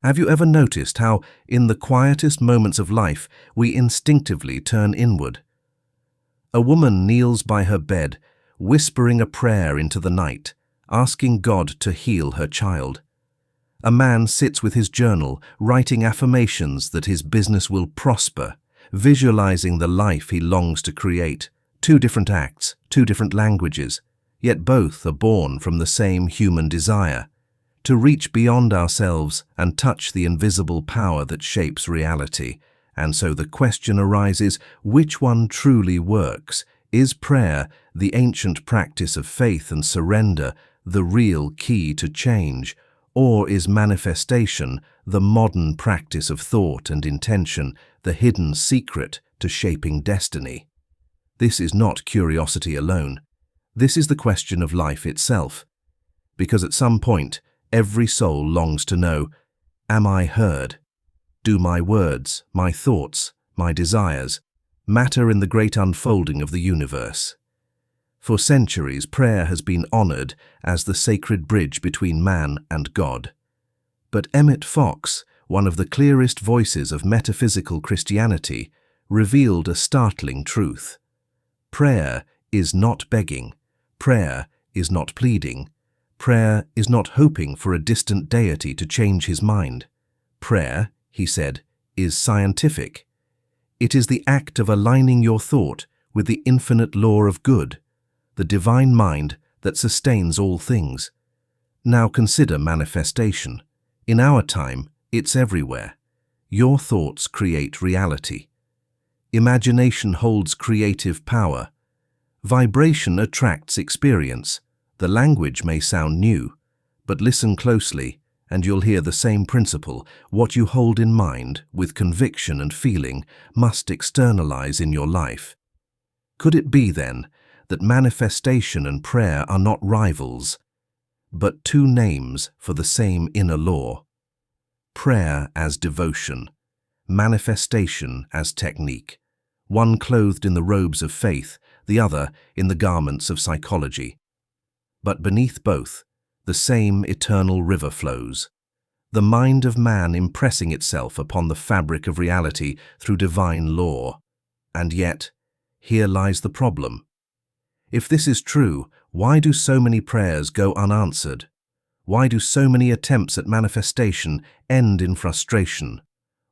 Have you ever noticed how, in the quietest moments of life, we instinctively turn inward? A woman kneels by her bed, whispering a prayer into the night, asking God to heal her child. A man sits with his journal, writing affirmations that his business will prosper, visualizing the life he longs to create. Two different acts, two different languages, yet both are born from the same human desire, to reach beyond ourselves and touch the invisible power that shapes reality. And so the question arises, which one truly works? Is prayer, the ancient practice of faith and surrender, the real key to change? Or is manifestation, the modern practice of thought and intention, the hidden secret to shaping destiny? This is not curiosity alone. This is the question of life itself. Because at some point, every soul longs to know, am I heard? Do my words, my thoughts, my desires matter in the great unfolding of the universe? For centuries, prayer has been honored as the sacred bridge between man and God. But Emmet Fox, one of the clearest voices of metaphysical Christianity, revealed a startling truth. Prayer is not begging. Prayer is not pleading. Prayer is not hoping for a distant deity to change his mind. Prayer, he said, is scientific. It is the act of aligning your thought with the infinite law of good, the divine mind that sustains all things. Now consider manifestation. In our time, it's everywhere. Your thoughts create reality. Imagination holds creative power. Vibration attracts experience. The language may sound new, but listen closely and you'll hear the same principle. What you hold in mind with conviction and feeling must externalize in your life. Could it be then that manifestation and prayer are not rivals, but two names for the same inner law? Prayer as devotion, manifestation as technique, one clothed in the robes of faith, the other in the garments of psychology. But beneath both, the same eternal river flows, the mind of man impressing itself upon the fabric of reality through divine law. And yet, here lies the problem. If this is true, why do so many prayers go unanswered? Why do so many attempts at manifestation end in frustration?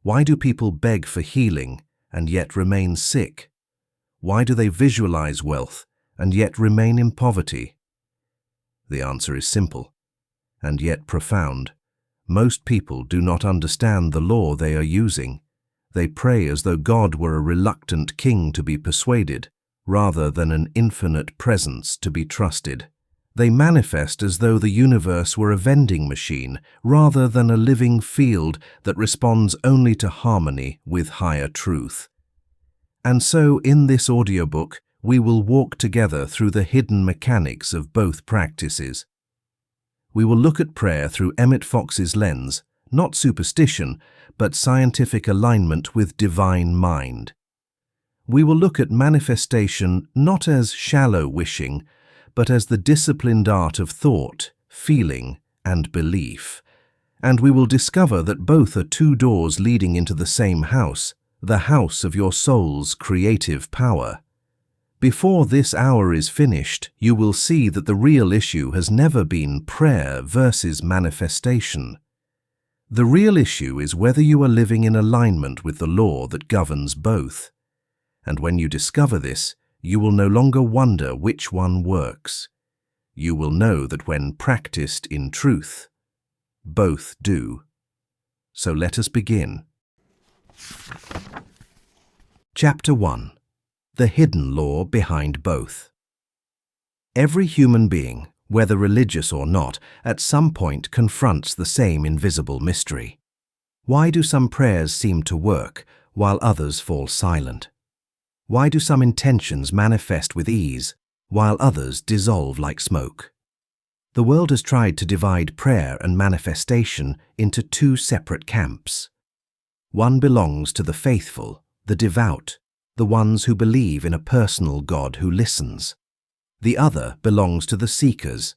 Why do people beg for healing and yet remain sick? Why do they visualize wealth and yet remain in poverty? The answer is simple, and yet profound. Most people do not understand the law they are using. They pray as though God were a reluctant king to be persuaded, rather than an infinite presence to be trusted. They manifest as though the universe were a vending machine, rather than a living field that responds only to harmony with higher truth. And so, in this audiobook, we will walk together through the hidden mechanics of both practices. We will look at prayer through Emmet Fox's lens, not superstition, but scientific alignment with divine mind. We will look at manifestation not as shallow wishing, but as the disciplined art of thought, feeling, and belief. And we will discover that both are two doors leading into the same house, the house of your soul's creative power. Before this hour is finished, you will see that the real issue has never been prayer versus manifestation. The real issue is whether you are living in alignment with the law that governs both. And when you discover this, you will no longer wonder which one works. You will know that when practiced in truth, both do. So let us begin. Chapter 1. The hidden law behind both. Every human being, whether religious or not, at some point confronts the same invisible mystery. Why do some prayers seem to work, while others fall silent? Why do some intentions manifest with ease, while others dissolve like smoke? The world has tried to divide prayer and manifestation into two separate camps. One belongs to the faithful, the devout, the ones who believe in a personal God who listens. The other belongs to the seekers,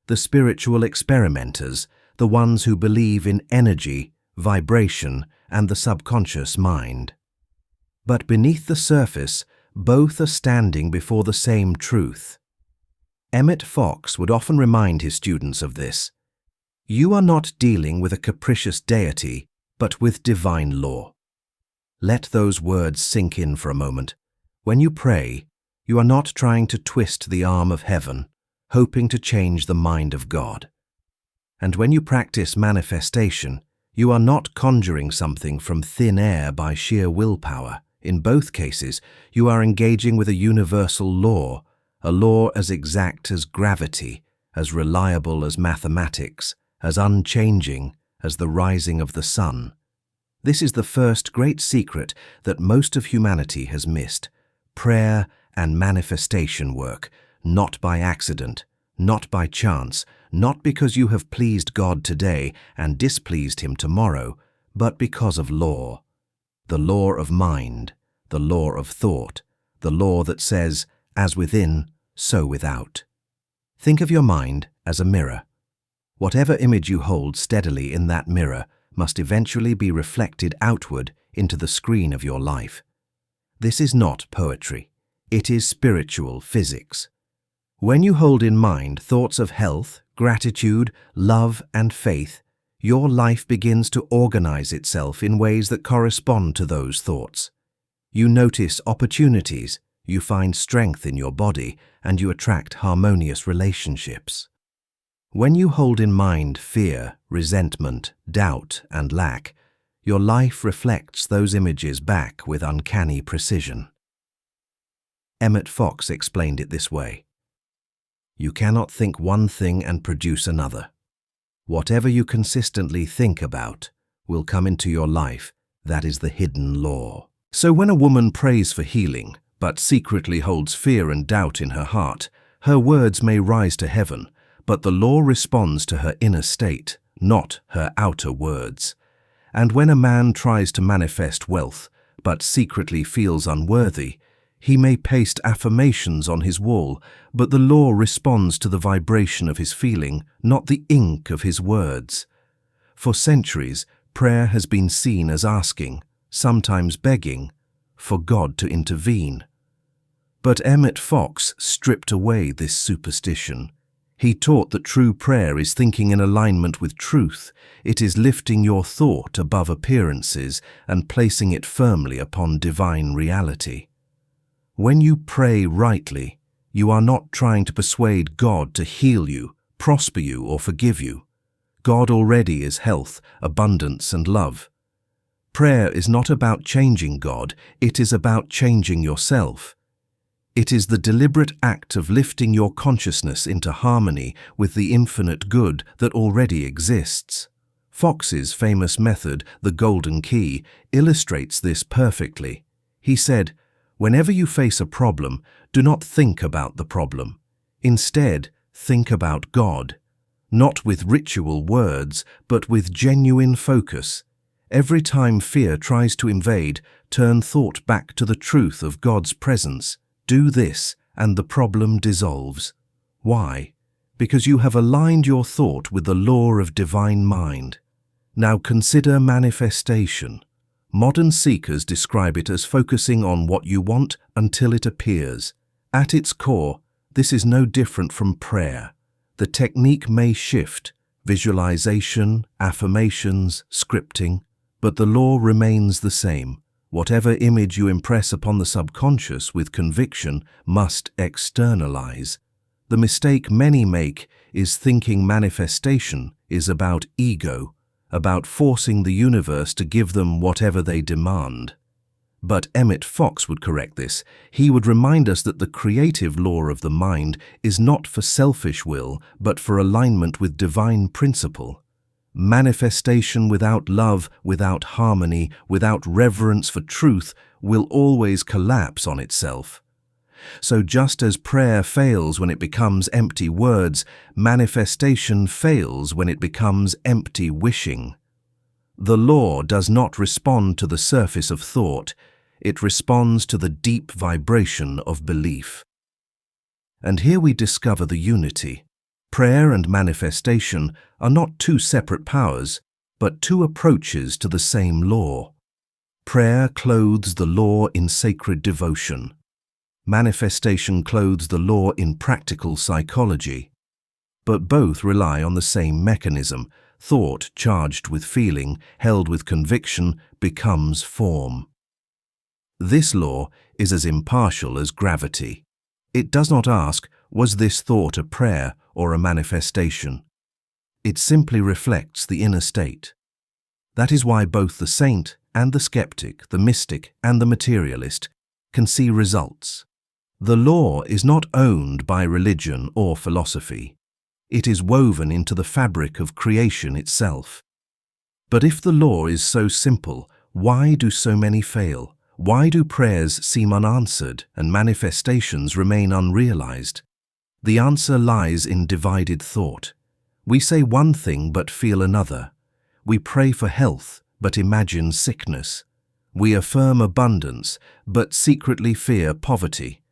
the spiritual experimenters, the ones who believe in energy, vibration, and the subconscious mind. But beneath the surface, both are standing before the same truth. Emmet Fox would often remind his students of this. You are not dealing with a capricious deity, but with divine law. Let those words sink in for a moment. When you pray, you are not trying to twist the arm of heaven, hoping to change the mind of God. And when you practice manifestation, you are not conjuring something from thin air by sheer willpower. In both cases, you are engaging with a universal law, a law as exact as gravity, as reliable as mathematics, as unchanging as the rising of the sun. This is the first great secret that most of humanity has missed. Prayer and manifestation work, not by accident, not by chance, not because you have pleased God today and displeased Him tomorrow, but because of law. The law of mind, the law of thought, the law that says, as within, so without. Think of your mind as a mirror. Whatever image you hold steadily in that mirror must eventually be reflected outward into the screen of your life. This is not poetry. It is spiritual physics. When you hold in mind thoughts of health, gratitude, love, and faith, your life begins to organize itself in ways that correspond to those thoughts. You notice opportunities, you find strength in your body, and you attract harmonious relationships. When you hold in mind fear, resentment, doubt, and lack, your life reflects those images back with uncanny precision. Emmet Fox explained it this way. You cannot think one thing and produce another. Whatever you consistently think about will come into your life. That is the hidden law. So when a woman prays for healing, but secretly holds fear and doubt in her heart, her words may rise to heaven, but the law responds to her inner state, not her outer words. And when a man tries to manifest wealth, but secretly feels unworthy, he may paste affirmations on his wall, but the law responds to the vibration of his feeling, not the ink of his words. For centuries, prayer has been seen as asking, sometimes begging, for God to intervene. But Emmet Fox stripped away this superstition. He taught that true prayer is thinking in alignment with truth. It is lifting your thought above appearances and placing it firmly upon divine reality. When you pray rightly, you are not trying to persuade God to heal you, prosper you, or forgive you. God already is health, abundance, and love. Prayer is not about changing God, it is about changing yourself. It is the deliberate act of lifting your consciousness into harmony with the infinite good that already exists. Fox's famous method, the Golden Key, illustrates this perfectly. He said, whenever you face a problem, do not think about the problem. Instead, think about God. Not with ritual words, but with genuine focus. Every time fear tries to invade, turn thought back to the truth of God's presence. Do this, and the problem dissolves. Why? Because you have aligned your thought with the law of divine mind. Now consider manifestation. Modern seekers describe it as focusing on what you want until it appears. At its core, this is no different from prayer. The technique may shift, visualization, affirmations, scripting, but the law remains the same. Whatever image you impress upon the subconscious with conviction must externalize. The mistake many make is thinking manifestation is about ego, about forcing the universe to give them whatever they demand. But Emmet Fox would correct this. He would remind us that the creative law of the mind is not for selfish will, but for alignment with divine principle. Manifestation without love, without harmony, without reverence for truth will always collapse on itself. So just as prayer fails when it becomes empty words, manifestation fails when it becomes empty wishing. The law does not respond to the surface of thought, it responds to the deep vibration of belief. And here we discover the unity. Prayer and manifestation are not two separate powers, but two approaches to the same law. Prayer clothes the law in sacred devotion. Manifestation clothes the law in practical psychology. But both rely on the same mechanism. Thought charged with feeling, held with conviction, becomes form. This law is as impartial as gravity. It does not ask, was this thought a prayer or a manifestation? It simply reflects the inner state. That is why both the saint and the skeptic, the mystic and the materialist, can see results. The law is not owned by religion or philosophy. It is woven into the fabric of creation itself. But if the law is so simple, why do so many fail? Why do prayers seem unanswered and manifestations remain unrealized? The answer lies in divided thought. We say one thing but feel another. We pray for health but imagine sickness. We affirm abundance but secretly fear poverty.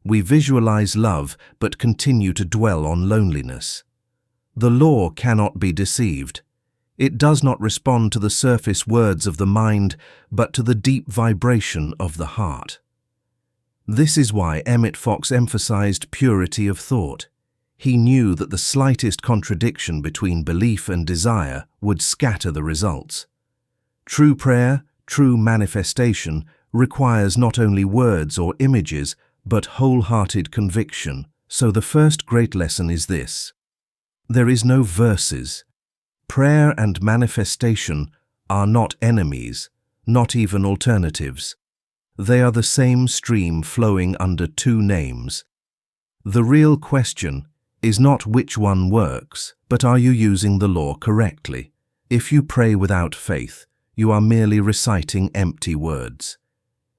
We visualize love but continue to dwell on loneliness. The law cannot be deceived. It does not respond to the surface words of the mind, but to the deep vibration of the heart. This is why Emmet Fox emphasized purity of thought. He knew that the slightest contradiction between belief and desire would scatter the results. True prayer, true manifestation, requires not only words or images, but wholehearted conviction. So the first great lesson is this: there is no verses. Prayer and manifestation are not enemies, not even alternatives. They are the same stream flowing under two names. The real question is not which one works, but are you using the law correctly? If you pray without faith, you are merely reciting empty words.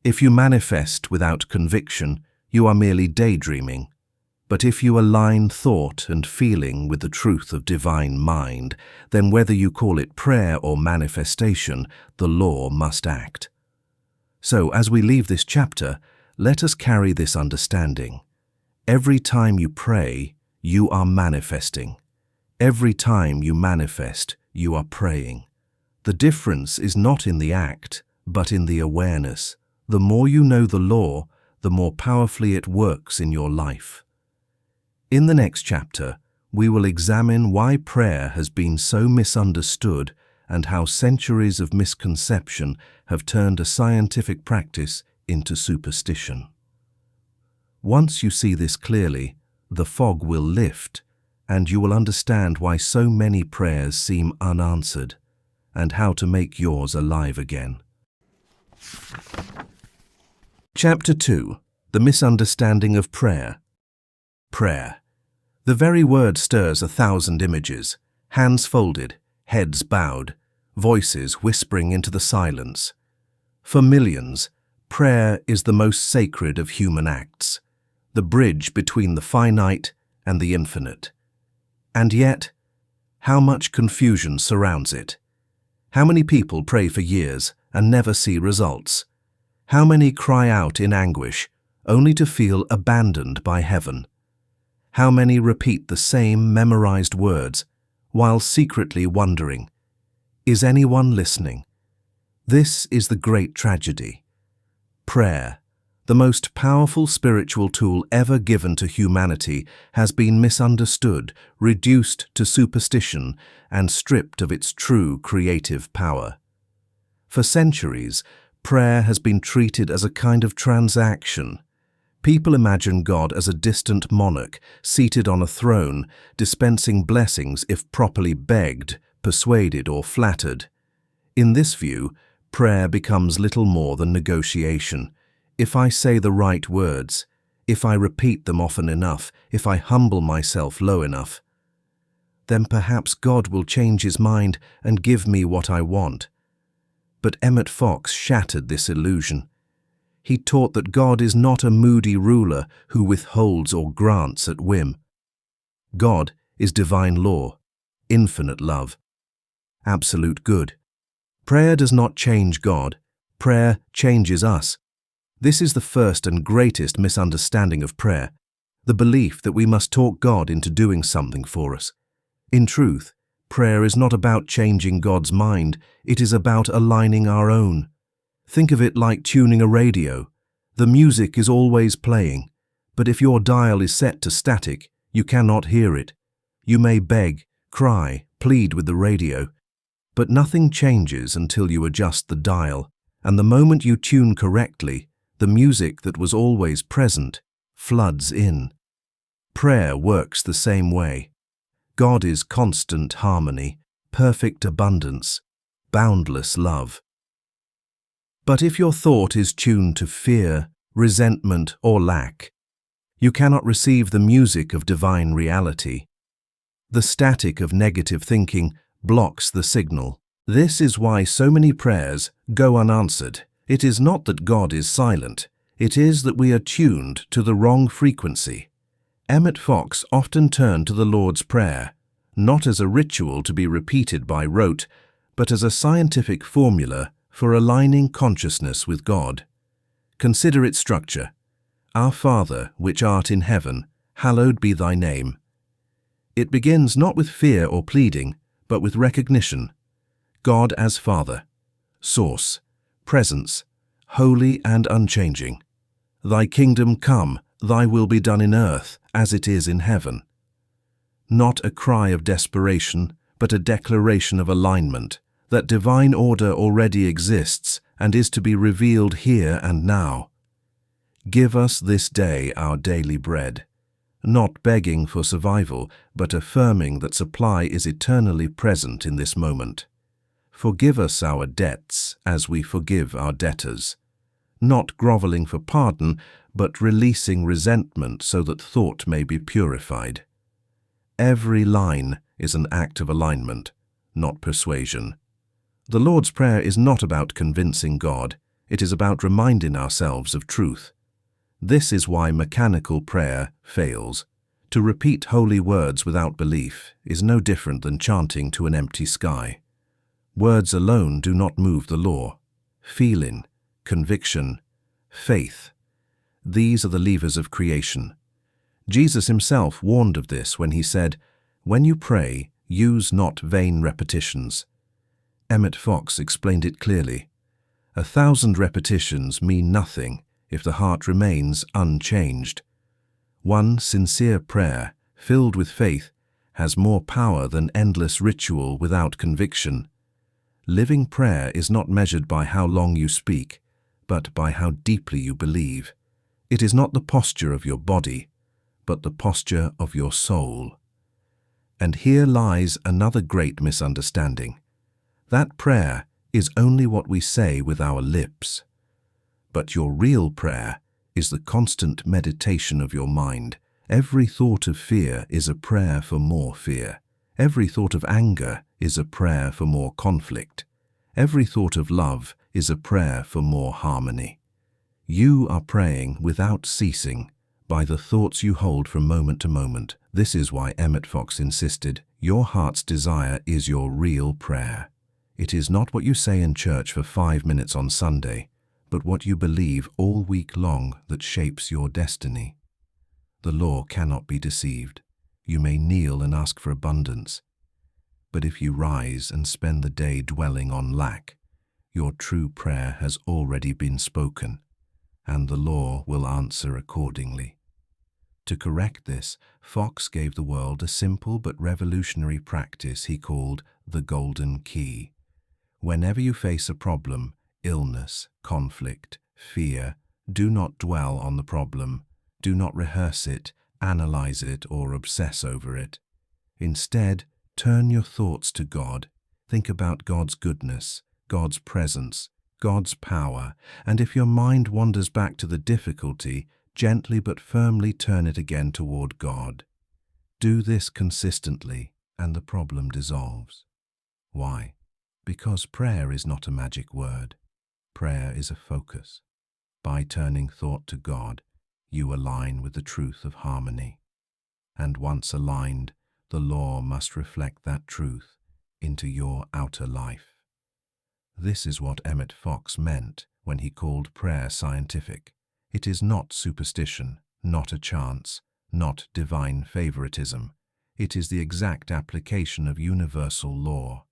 If you manifest without conviction, you are merely daydreaming. But if you align thought and feeling with the truth of divine mind, then whether you call it prayer or manifestation, the law must act. So, as we leave this chapter, let us carry this understanding. Every time you pray, you are manifesting. Every time you manifest, you are praying. The difference is not in the act, but in the awareness. The more you know the law, the more powerfully it works in your life. In the next chapter, we will examine why prayer has been so misunderstood and how centuries of misconception have turned a scientific practice into superstition. Once you see this clearly, the fog will lift, and you will understand why so many prayers seem unanswered, and how to make yours alive again. Chapter 2. The Misunderstanding of Prayer. Prayer. The very word stirs 1,000 images, hands folded, heads bowed, voices whispering into the silence. For millions, prayer is the most sacred of human acts, the bridge between the finite and the infinite. And yet, how much confusion surrounds it? How many people pray for years and never see results? How many cry out in anguish, only to feel abandoned by heaven? How many repeat the same memorized words, while secretly wondering, is anyone listening? This is the great tragedy. Prayer, the most powerful spiritual tool ever given to humanity, has been misunderstood, reduced to superstition, and stripped of its true creative power. For centuries, prayer has been treated as a kind of transaction. People imagine God as a distant monarch, seated on a throne, dispensing blessings if properly begged, persuaded, or flattered. In this view, prayer becomes little more than negotiation. If I say the right words, if I repeat them often enough, if I humble myself low enough, then perhaps God will change his mind and give me what I want. But Emmet Fox shattered this illusion. He taught that God is not a moody ruler who withholds or grants at whim. God is divine law, infinite love, absolute good. Prayer does not change God. Prayer changes us. This is the first and greatest misunderstanding of prayer, the belief that we must talk God into doing something for us. In truth, Prayer is not about changing God's mind, it is about aligning our own. Think of it like tuning a radio. The music is always playing, but if your dial is set to static, you cannot hear it. You may beg, cry, plead with the radio, but nothing changes until you adjust the dial, and the moment you tune correctly, the music that was always present floods in. Prayer works the same way. God is constant harmony, perfect abundance, boundless love. But if your thought is tuned to fear, resentment, or lack, you cannot receive the music of divine reality. The static of negative thinking blocks the signal. This is why so many prayers go unanswered. It is not that God is silent, it is that we are tuned to the wrong frequency. Emmet Fox often turned to the Lord's Prayer, not as a ritual to be repeated by rote, but as a scientific formula for aligning consciousness with God. Consider its structure. Our Father, which art in heaven, hallowed be thy name. It begins not with fear or pleading, but with recognition. God as Father, source, presence, holy and unchanging. Thy kingdom come, thy will be done in earth as it is in heaven. Not a cry of desperation, but a declaration of alignment, that divine order already exists and is to be revealed here and now. Give us this day our daily bread. Not begging for survival, but affirming that supply is eternally present in this moment. Forgive us our debts as we forgive our debtors. Not groveling for pardon, but releasing resentment so that thought may be purified. Every line is an act of alignment, not persuasion. The Lord's Prayer is not about convincing God, it is about reminding ourselves of truth. This is why mechanical prayer fails. To repeat holy words without belief is no different than chanting to an empty sky. Words alone do not move the law. Feeling, conviction, faith. These are the levers of creation. Jesus himself warned of this when he said, "When you pray, use not vain repetitions." Emmet Fox explained it clearly. 1,000 repetitions mean nothing if the heart remains unchanged. One sincere prayer, filled with faith, has more power than endless ritual without conviction. Living prayer is not measured by how long you speak, but by how deeply you believe. It is not the posture of your body, but the posture of your soul. And here lies another great misunderstanding. That prayer is only what we say with our lips. But your real prayer is the constant meditation of your mind. Every thought of fear is a prayer for more fear. Every thought of anger is a prayer for more conflict. Every thought of love is a prayer for more harmony. You are praying without ceasing by the thoughts you hold from moment to moment. This is why Emmet Fox insisted, your heart's desire is your real prayer. It is not what you say in church for 5 minutes on Sunday, but what you believe all week long that shapes your destiny. The law cannot be deceived. You may kneel and ask for abundance, but if you rise and spend the day dwelling on lack, your true prayer has already been spoken, and the law will answer accordingly. To correct this, Fox gave the world a simple but revolutionary practice he called the Golden Key. Whenever you face a problem, illness, conflict, fear, do not dwell on the problem. Do not rehearse it, analyze it, or obsess over it. Instead, turn your thoughts to God. Think about God's goodness, God's presence, God's power, and if your mind wanders back to the difficulty, gently but firmly turn it again toward God. Do this consistently, and the problem dissolves. Why? Because prayer is not a magic word. Prayer is a focus. By turning thought to God, you align with the truth of harmony. And once aligned, the law must reflect that truth into your outer life. This is what Emmet Fox meant when he called prayer scientific. It is not superstition, not a chance, not divine favoritism. It is the exact application of universal law.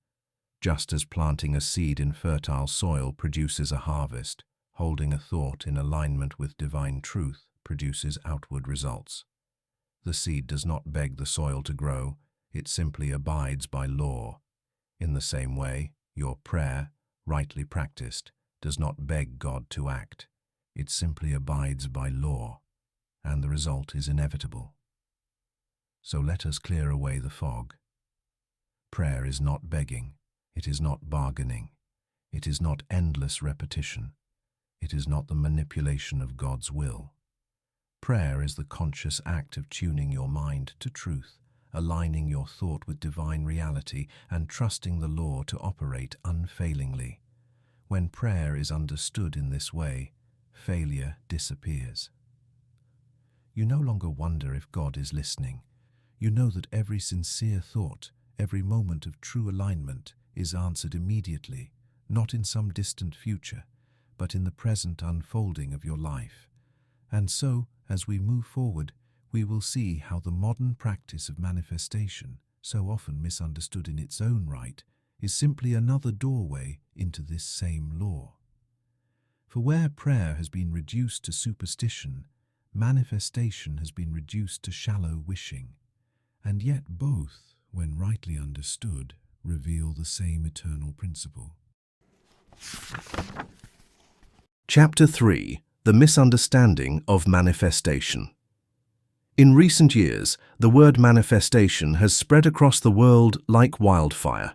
Just as planting a seed in fertile soil produces a harvest, holding a thought in alignment with divine truth produces outward results. The seed does not beg the soil to grow, it simply abides by law. In the same way, your prayer, rightly practiced, does not beg God to act. It simply abides by law, and the result is inevitable. So let us clear away the fog. Prayer is not begging, it is not bargaining, it is not endless repetition, it is not the manipulation of God's will. Prayer is the conscious act of tuning your mind to truth, aligning your thought with divine reality, and trusting the law to operate unfailingly. When prayer is understood in this way, failure disappears. You no longer wonder if God is listening. You know that every sincere thought, every moment of true alignment is answered immediately, not in some distant future, but in the present unfolding of your life. And so, as we move forward, we will see how the modern practice of manifestation, so often misunderstood in its own right, is simply another doorway into this same law. For where prayer has been reduced to superstition, manifestation has been reduced to shallow wishing. And yet both, when rightly understood, reveal the same eternal principle. Chapter 3: The Misunderstanding of Manifestation. In recent years, the word manifestation has spread across the world like wildfire.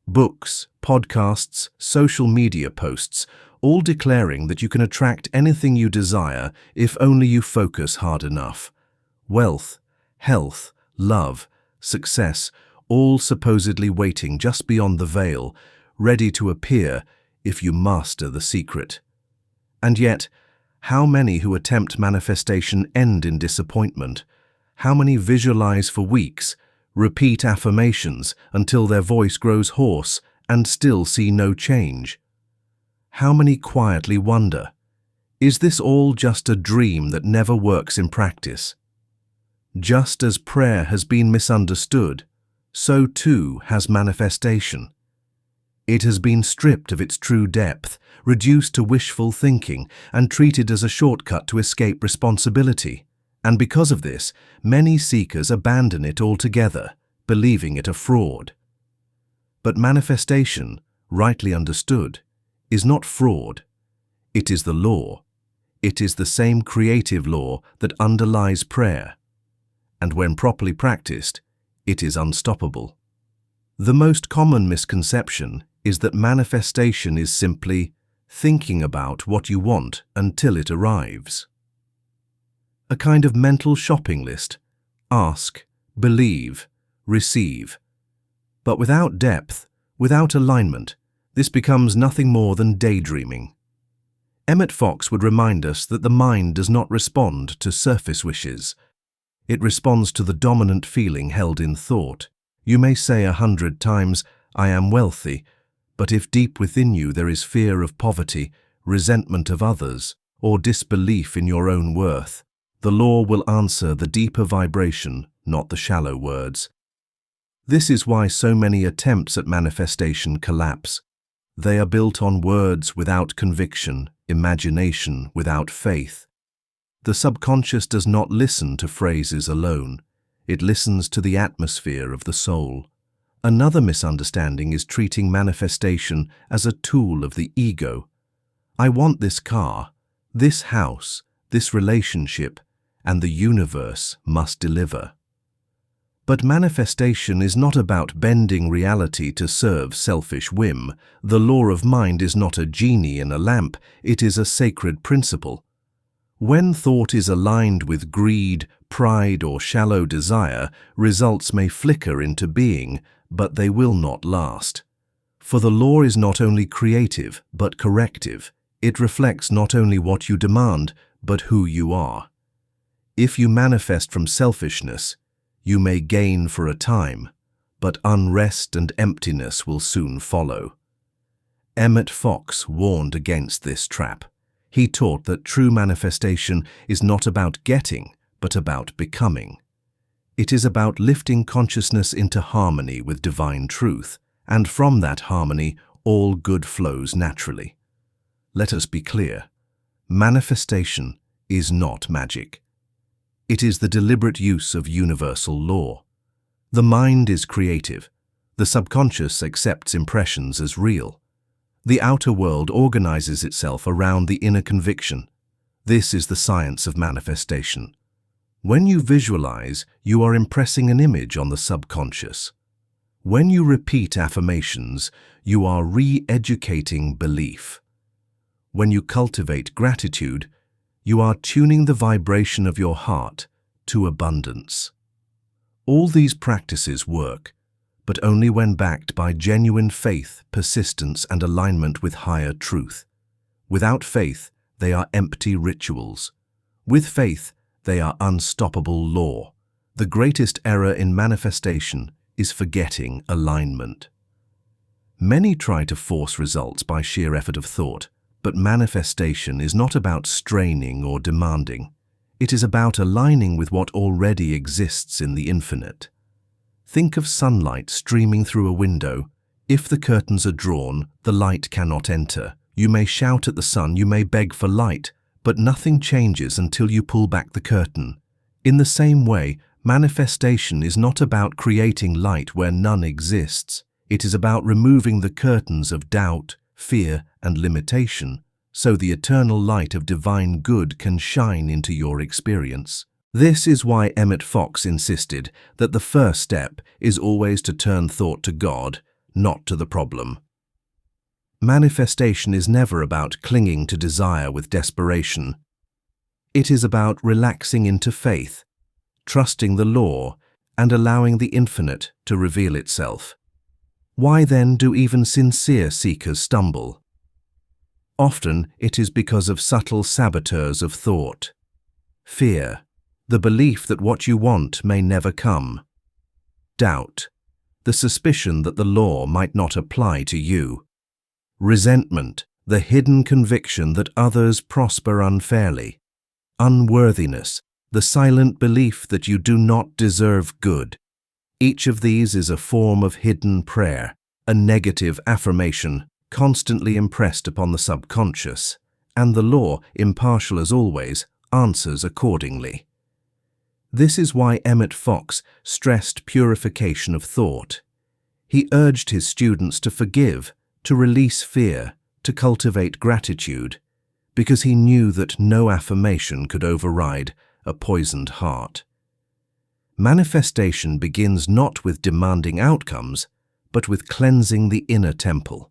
Books, podcasts, social media posts, all declaring that you can attract anything you desire if only you focus hard enough. Wealth, health, love, success, all supposedly waiting just beyond the veil, ready to appear if you master the secret. And yet, how many who attempt manifestation end in disappointment? How many visualize for weeks, repeat affirmations until their voice grows hoarse, and still see no change? How many quietly wonder, is this all just a dream that never works in practice? Just as prayer has been misunderstood, so too has manifestation. It has been stripped of its true depth, reduced to wishful thinking, and treated as a shortcut to escape responsibility. And because of this, many seekers abandon it altogether, believing it a fraud. But manifestation, rightly understood, is not fraud. It is the law. It is the same creative law that underlies prayer. And when properly practiced, it is unstoppable. The most common misconception is that manifestation is simply thinking about what you want until it arrives. A kind of mental shopping list: ask, believe, receive. But without depth, without alignment, this becomes nothing more than daydreaming. Emmet Fox would remind us that the mind does not respond to surface wishes. It responds to the dominant feeling held in thought. You may say 100 times, "I am wealthy," but if deep within you there is fear of poverty, resentment of others, or disbelief in your own worth, the law will answer the deeper vibration, not the shallow words. This is why so many attempts at manifestation collapse. They are built on words without conviction, imagination without faith. The subconscious does not listen to phrases alone. It listens to the atmosphere of the soul. Another misunderstanding is treating manifestation as a tool of the ego. I want this car, this house, this relationship, and the universe must deliver. But manifestation is not about bending reality to serve selfish whim. The law of mind is not a genie in a lamp, it is a sacred principle. When thought is aligned with greed, pride, or shallow desire, results may flicker into being, but they will not last. For the law is not only creative, but corrective. It reflects not only what you demand, but who you are. If you manifest from selfishness, you may gain for a time, but unrest and emptiness will soon follow. Emmet Fox warned against this trap. He taught that true manifestation is not about getting, but about becoming. It is about lifting consciousness into harmony with divine truth, and from that harmony, all good flows naturally. Let us be clear. Manifestation is not magic. It is the deliberate use of universal law. The mind is creative. The subconscious accepts impressions as real. The outer world organizes itself around the inner conviction. This is the science of manifestation. When you visualize, you are impressing an image on the subconscious. When you repeat affirmations, you are re-educating belief. When you cultivate gratitude, you are tuning the vibration of your heart to abundance. All these practices work, but only when backed by genuine faith, persistence, and alignment with higher truth. Without faith, they are empty rituals. With faith, they are unstoppable law. The greatest error in manifestation is forgetting alignment. Many try to force results by sheer effort of thought, but manifestation is not about straining or demanding. It is about aligning with what already exists in the infinite. Think of sunlight streaming through a window. If the curtains are drawn, the light cannot enter. You may shout at the sun, you may beg for light, but nothing changes until you pull back the curtain. In the same way, manifestation is not about creating light where none exists. It is about removing the curtains of doubt, fear, and limitation, so the eternal light of divine good can shine into your experience. This is why Emmet Fox insisted that the first step is always to turn thought to God, not to the problem. Manifestation is never about clinging to desire with desperation. It is about relaxing into faith, trusting the law, and allowing the infinite to reveal itself. Why then do even sincere seekers stumble? Often it is because of subtle saboteurs of thought. Fear, the belief that what you want may never come. Doubt, the suspicion that the law might not apply to you. Resentment, the hidden conviction that others prosper unfairly. Unworthiness, the silent belief that you do not deserve good. Each of these is a form of hidden prayer, a negative affirmation constantly impressed upon the subconscious, and the law, impartial as always, answers accordingly. This is why Emmet Fox stressed purification of thought. He urged his students to forgive, to release fear, to cultivate gratitude, because he knew that no affirmation could override a poisoned heart. Manifestation begins not with demanding outcomes, but with cleansing the inner temple.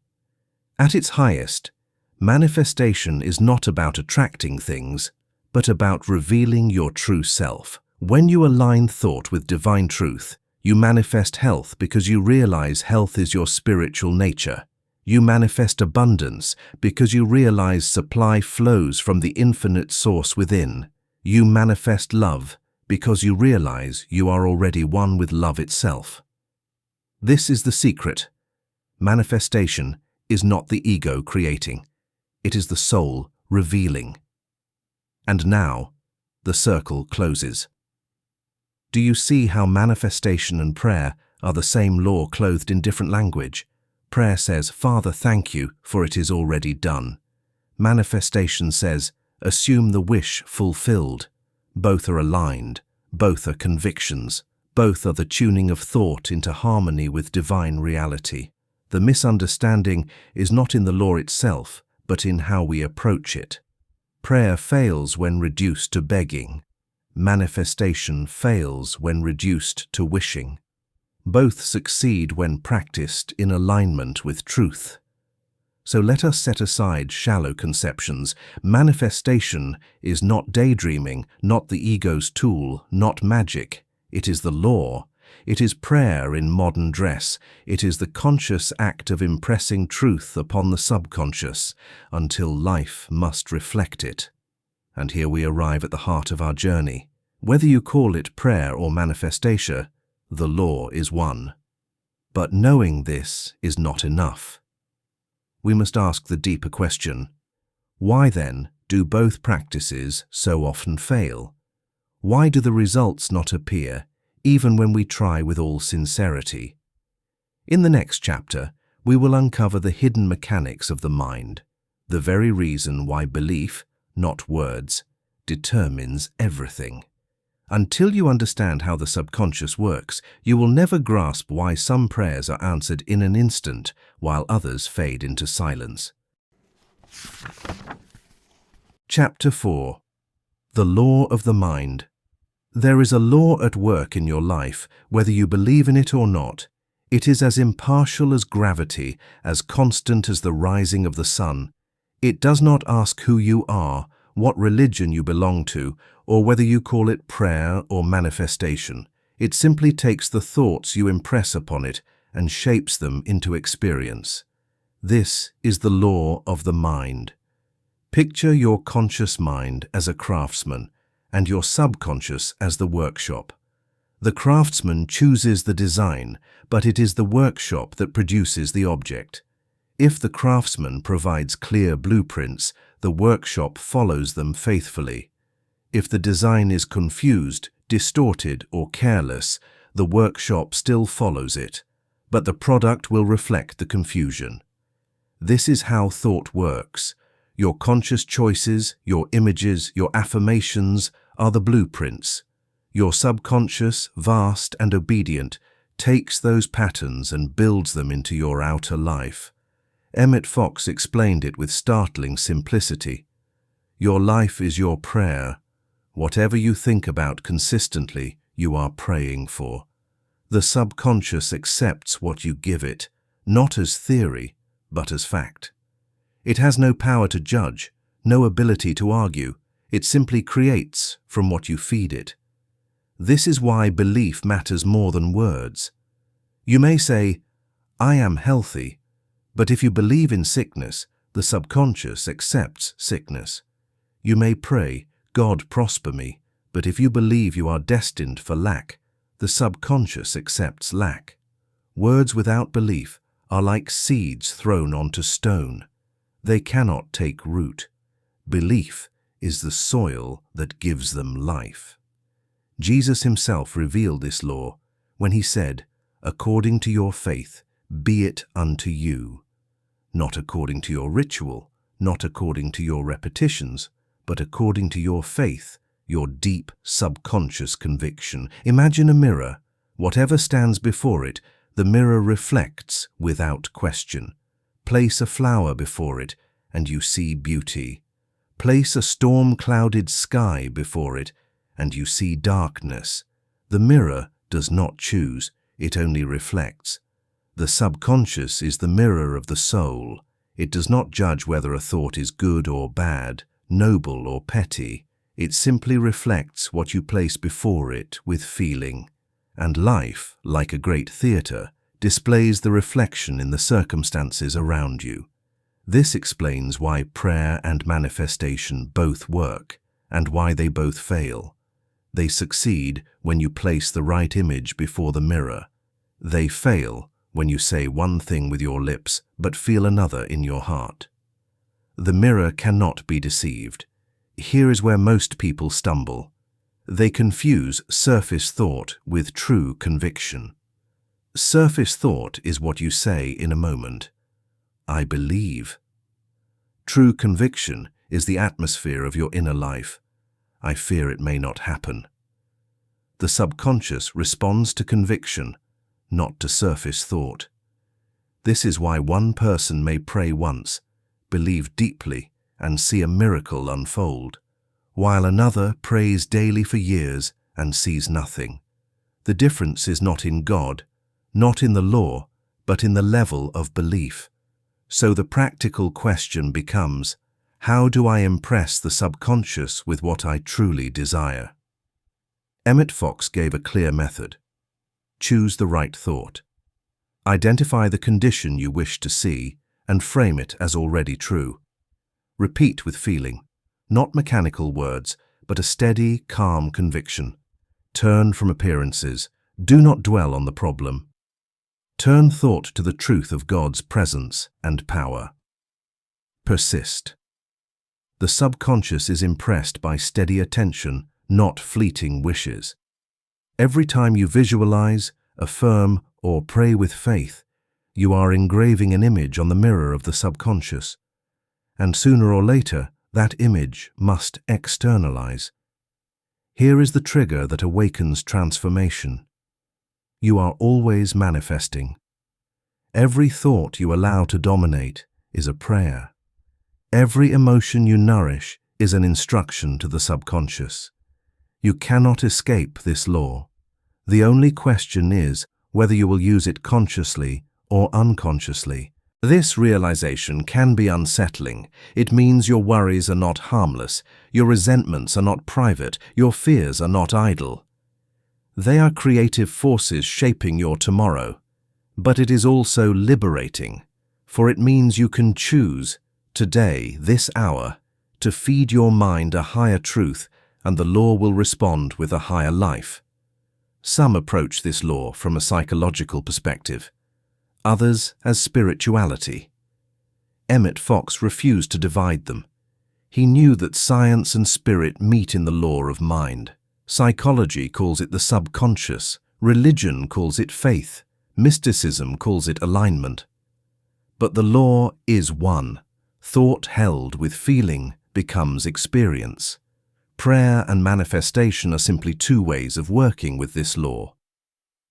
At its highest, manifestation is not about attracting things, but about revealing your true self. When you align thought with divine truth, you manifest health because you realize health is your spiritual nature. You manifest abundance because you realize supply flows from the infinite source within. You manifest love because you realize you are already one with love itself. This is the secret. Manifestation is not the ego creating. It is the soul revealing. And now, the circle closes. Do you see how manifestation and prayer are the same law clothed in different language? Prayer says, Father, thank you, for it is already done. Manifestation says, assume the wish fulfilled. Both are aligned. Both are convictions. Both are the tuning of thought into harmony with divine reality. The misunderstanding is not in the law itself, but in how we approach it. Prayer fails when reduced to begging. Manifestation fails when reduced to wishing. Both succeed when practiced in alignment with truth. So let us set aside shallow conceptions. Manifestation is not daydreaming, not the ego's tool, not magic. It is the law. It is prayer in modern dress. It is the conscious act of impressing truth upon the subconscious until life must reflect it. And here we arrive at the heart of our journey. Whether you call it prayer or manifestation, the law is one. But knowing this is not enough. We must ask the deeper question, why then do both practices so often fail? Why do the results not appear, even when we try with all sincerity. In the next chapter, we will uncover the hidden mechanics of the mind, the very reason why belief, not words, determines everything. Until you understand how the subconscious works, you will never grasp why some prayers are answered in an instant while others fade into silence. Chapter 4. The Law of the Mind. There is a law at work in your life, whether you believe in it or not. It is as impartial as gravity, as constant as the rising of the sun. It does not ask who you are, what religion you belong to, or whether you call it prayer or manifestation. It simply takes the thoughts you impress upon it and shapes them into experience. This is the law of the mind. Picture your conscious mind as a craftsman and your subconscious as the workshop. The craftsman chooses the design, but it is the workshop that produces the object. If the craftsman provides clear blueprints, the workshop follows them faithfully. If the design is confused, distorted, or careless, the workshop still follows it, but the product will reflect the confusion. This is how thought works. Your conscious choices, your images, your affirmations are the blueprints. Your subconscious, vast and obedient, takes those patterns and builds them into your outer life. Emmet Fox explained it with startling simplicity. Your life is your prayer. Whatever you think about consistently, you are praying for. The subconscious accepts what you give it, not as theory, but as fact. It has no power to judge, no ability to argue. It simply creates from what you feed it. This is why belief matters more than words. You may say, "I am healthy," but if you believe in sickness, the subconscious accepts sickness. You may pray, "God prosper me," but if you believe you are destined for lack, the subconscious accepts lack. Words without belief are like seeds thrown onto stone. They cannot take root. Belief is the soil that gives them life. Jesus himself revealed this law when he said, "According to your faith, be it unto you." Not according to your ritual, not according to your repetitions, but according to your faith, your deep subconscious conviction. Imagine a mirror. Whatever stands before it, the mirror reflects without question. Place a flower before it, and you see beauty. Place a storm-clouded sky before it, and you see darkness. The mirror does not choose, it only reflects. The subconscious is the mirror of the soul. It does not judge whether a thought is good or bad, noble or petty. It simply reflects what you place before it with feeling. And life, like a great theatre, displays the reflection in the circumstances around you. This explains why prayer and manifestation both work, and why they both fail. They succeed when you place the right image before the mirror. They fail when you say one thing with your lips but feel another in your heart. The mirror cannot be deceived. Here is where most people stumble. They confuse surface thought with true conviction. Surface thought is what you say in a moment. I believe. True conviction is the atmosphere of your inner life. I fear it may not happen. The subconscious responds to conviction, not to surface thought. This is why one person may pray once, believe deeply, and see a miracle unfold, while another prays daily for years and sees nothing. The difference is not in God, not in the law, but in the level of belief. So the practical question becomes, how do I impress the subconscious with what I truly desire? Emmet Fox gave a clear method. Choose the right thought. Identify the condition you wish to see and frame it as already true. Repeat with feeling, not mechanical words, but a steady, calm conviction. Turn from appearances. Do not dwell on the problem. Turn thought to the truth of God's presence and power. Persist. The subconscious is impressed by steady attention, not fleeting wishes. Every time you visualize, affirm, or pray with faith, you are engraving an image on the mirror of the subconscious. And sooner or later, that image must externalize. Here is the trigger that awakens transformation. You are always manifesting. Every thought you allow to dominate is a prayer. Every emotion you nourish is an instruction to the subconscious. You cannot escape this law. The only question is whether you will use it consciously or unconsciously. This realization can be unsettling. It means your worries are not harmless, your resentments are not private, your fears are not idle. They are creative forces shaping your tomorrow. But it is also liberating, for it means you can choose, today, this hour, to feed your mind a higher truth, and the law will respond with a higher life. Some approach this law from a psychological perspective, others as spirituality. Emmet Fox refused to divide them. He knew that science and spirit meet in the law of mind. Psychology calls it the subconscious, religion calls it faith, mysticism calls it alignment. But the law is one. Thought held with feeling becomes experience. Prayer and manifestation are simply two ways of working with this law.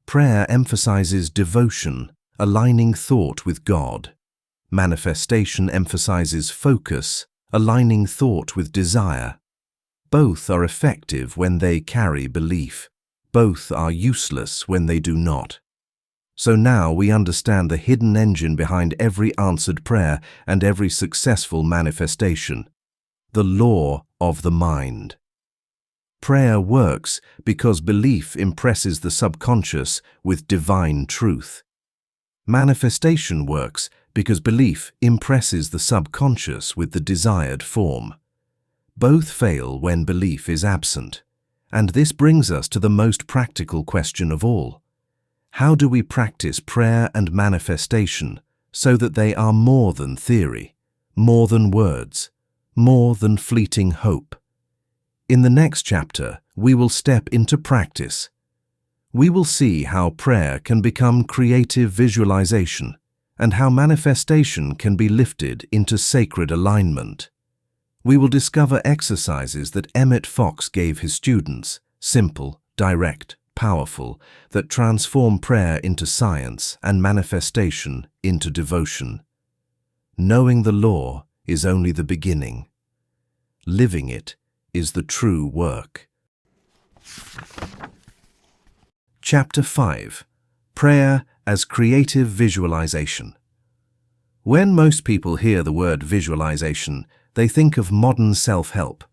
Prayer emphasizes devotion, aligning thought with God. Manifestation emphasizes focus, aligning thought with desire. Both are effective when they carry belief. Both are useless when they do not. So now we understand the hidden engine behind every answered prayer and every successful manifestation: the law of the mind. Prayer works because belief impresses the subconscious with divine truth. Manifestation works because belief impresses the subconscious with the desired form. Both fail when belief is absent. And this brings us to the most practical question of all. How do we practice prayer and manifestation so that they are more than theory, more than words, more than fleeting hope? In the next chapter, we will step into practice. We will see how prayer can become creative visualization and how manifestation can be lifted into sacred alignment. We will discover exercises that Emmet Fox gave his students, simple, direct, powerful, that transform prayer into science and manifestation into devotion. Knowing the law is only the beginning. Living it is the true work. Chapter 5. Prayer as Creative Visualization. When most people hear the word visualization, they think of modern self-help.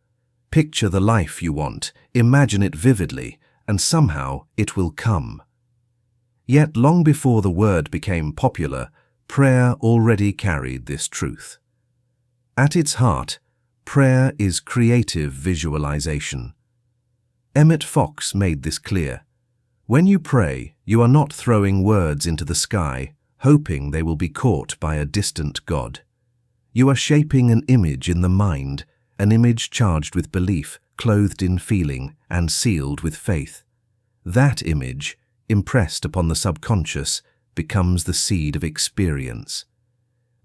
Picture the life you want, imagine it vividly, and somehow it will come. Yet long before the word became popular, prayer already carried this truth. At its heart, prayer is creative visualization. Emmet Fox made this clear. When you pray, you are not throwing words into the sky, hoping they will be caught by a distant God. You are shaping an image in the mind, an image charged with belief, clothed in feeling, and sealed with faith. That image, impressed upon the subconscious, becomes the seed of experience.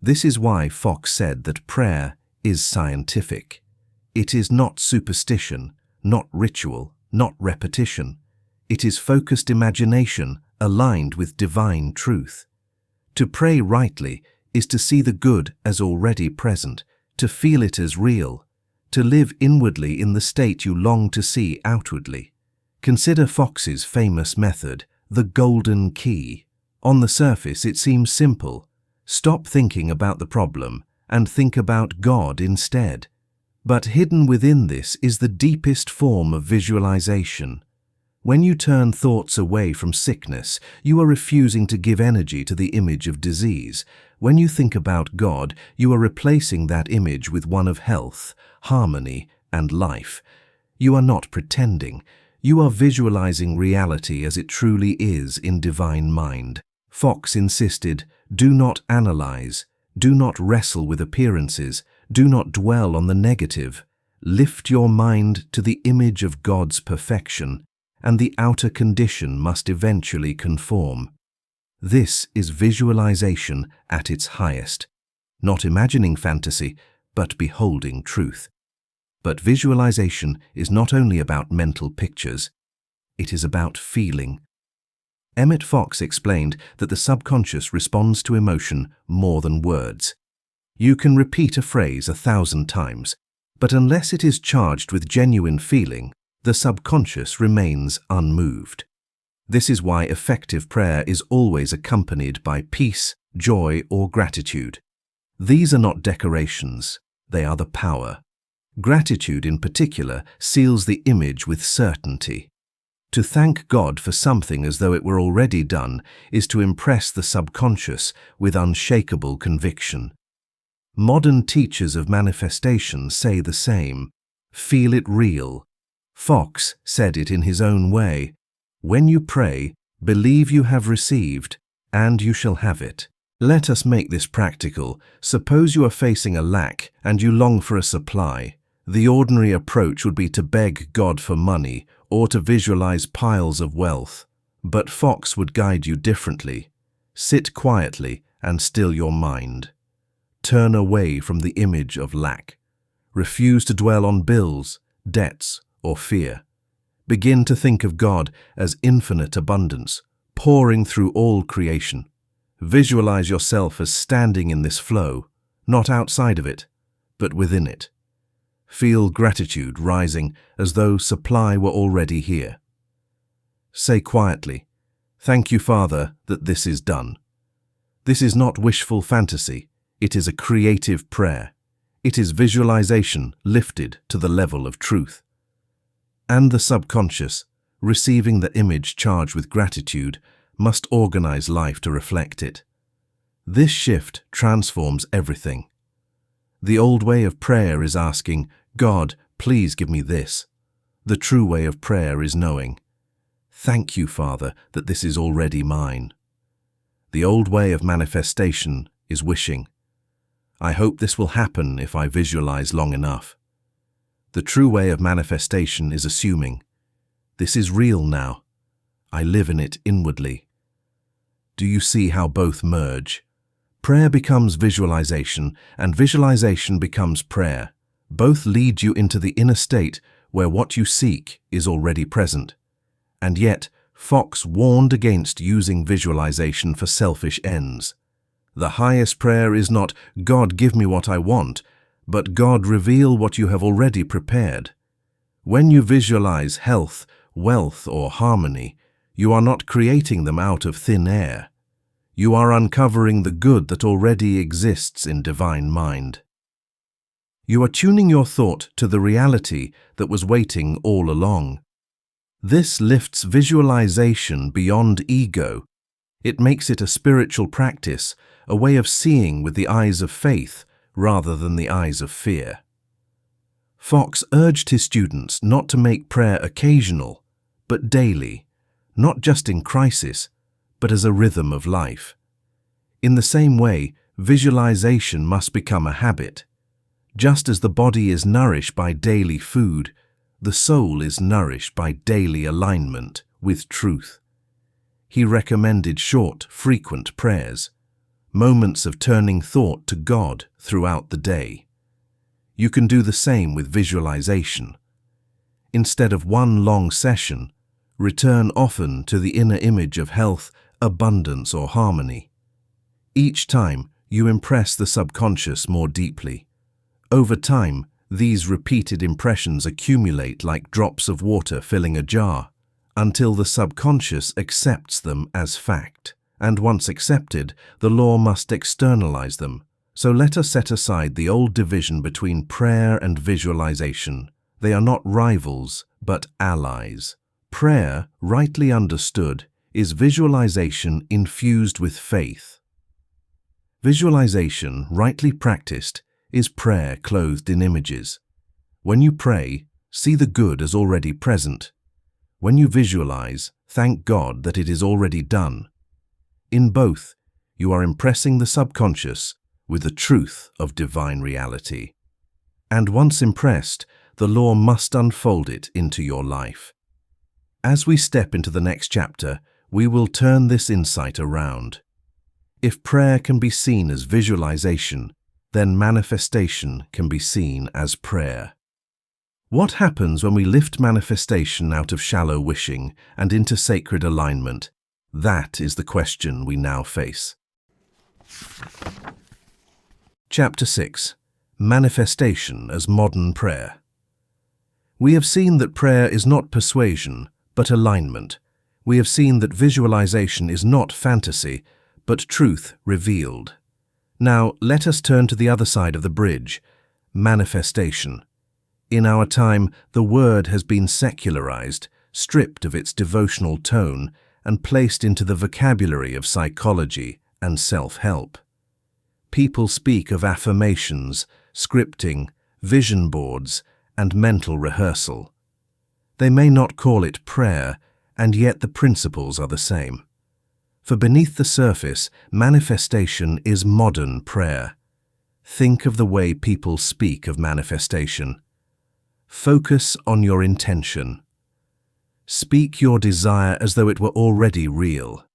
This is why Fox said that prayer is scientific. It is not superstition, not ritual, not repetition. It is focused imagination aligned with divine truth. To pray rightly is to see the good as already present, to feel it as real, to live inwardly in the state you long to see outwardly. Consider Fox's famous method, the golden key. On the surface it seems simple. Stop thinking about the problem and think about God instead. But hidden within this is the deepest form of visualization. When you turn thoughts away from sickness, you are refusing to give energy to the image of disease. When you think about God, you are replacing that image with one of health, harmony, and life. You are not pretending. You are visualizing reality as it truly is in divine mind. Fox insisted, do not analyze, do not wrestle with appearances, do not dwell on the negative. Lift your mind to the image of God's perfection, and the outer condition must eventually conform. This is visualization at its highest, not imagining fantasy, but beholding truth. But visualization is not only about mental pictures, it is about feeling. Emmet Fox explained that the subconscious responds to emotion more than words. You can repeat a phrase 1,000 times, but unless it is charged with genuine feeling, the subconscious remains unmoved. This is why effective prayer is always accompanied by peace, joy, or gratitude. These are not decorations, they are the power. Gratitude in particular seals the image with certainty. To thank God for something as though it were already done is to impress the subconscious with unshakable conviction. Modern teachers of manifestation say the same. Feel it real. Fox said it in his own way. When you pray, believe you have received, and you shall have it. Let us make this practical. Suppose you are facing a lack and you long for a supply. The ordinary approach would be to beg God for money or to visualize piles of wealth. But Fox would guide you differently. Sit quietly and still your mind. Turn away from the image of lack. Refuse to dwell on bills, debts, or fear. Begin to think of God as infinite abundance, pouring through all creation. Visualize yourself as standing in this flow, not outside of it, but within it. Feel gratitude rising as though supply were already here. Say quietly, "Thank you, Father, that this is done." This is not wishful fantasy, it is a creative prayer. It is visualization lifted to the level of truth. And the subconscious, receiving the image charged with gratitude, must organize life to reflect it. This shift transforms everything. The old way of prayer is asking, "God, please give me this." The true way of prayer is knowing, "Thank you, Father, that this is already mine." The old way of manifestation is wishing, "I hope this will happen if I visualize long enough." The true way of manifestation is assuming, "This is real now. I live in it inwardly." Do you see how both merge? Prayer becomes visualization, and visualization becomes prayer. Both lead you into the inner state where what you seek is already present. And yet, Fox warned against using visualization for selfish ends. The highest prayer is not, "God, give me what I want," but "God, reveal what you have already prepared." When you visualize health, wealth, or harmony, you are not creating them out of thin air. You are uncovering the good that already exists in divine mind. You are tuning your thought to the reality that was waiting all along. This lifts visualization beyond ego. It makes it a spiritual practice, a way of seeing with the eyes of faith rather than the eyes of fear. Fox urged his students not to make prayer occasional, but daily, not just in crisis, but as a rhythm of life. In the same way, visualization must become a habit. Just as the body is nourished by daily food, the soul is nourished by daily alignment with truth. He recommended short, frequent prayers, moments of turning thought to God throughout the day. You can do the same with visualization. Instead of one long session, return often to the inner image of health, abundance, or harmony. Each time, you impress the subconscious more deeply. Over time, these repeated impressions accumulate like drops of water filling a jar, until the subconscious accepts them as fact. And once accepted, the law must externalize them. So let us set aside the old division between prayer and visualization. They are not rivals, but allies. Prayer, rightly understood, is visualization infused with faith. Visualization, rightly practiced, is prayer clothed in images. When you pray, see the good as already present. When you visualize, thank God that it is already done. In both, you are impressing the subconscious with the truth of divine reality. And once impressed, the law must unfold it into your life. As we step into the next chapter, we will turn this insight around. If prayer can be seen as visualization, then manifestation can be seen as prayer. What happens when we lift manifestation out of shallow wishing and into sacred alignment? That is the question we now face. Chapter 6. Manifestation as Modern Prayer. We have seen that prayer is not persuasion, but alignment. We have seen that visualization is not fantasy, but truth revealed. Now, let us turn to the other side of the bridge, manifestation. In our time, the word has been secularized, stripped of its devotional tone, and placed into the vocabulary of psychology and self-help. People speak of affirmations, scripting, vision boards, and mental rehearsal. They may not call it prayer, and yet the principles are the same. For beneath the surface, manifestation is modern prayer. Think of the way people speak of manifestation. Focus on your intention. Speak your desire as though it were already real.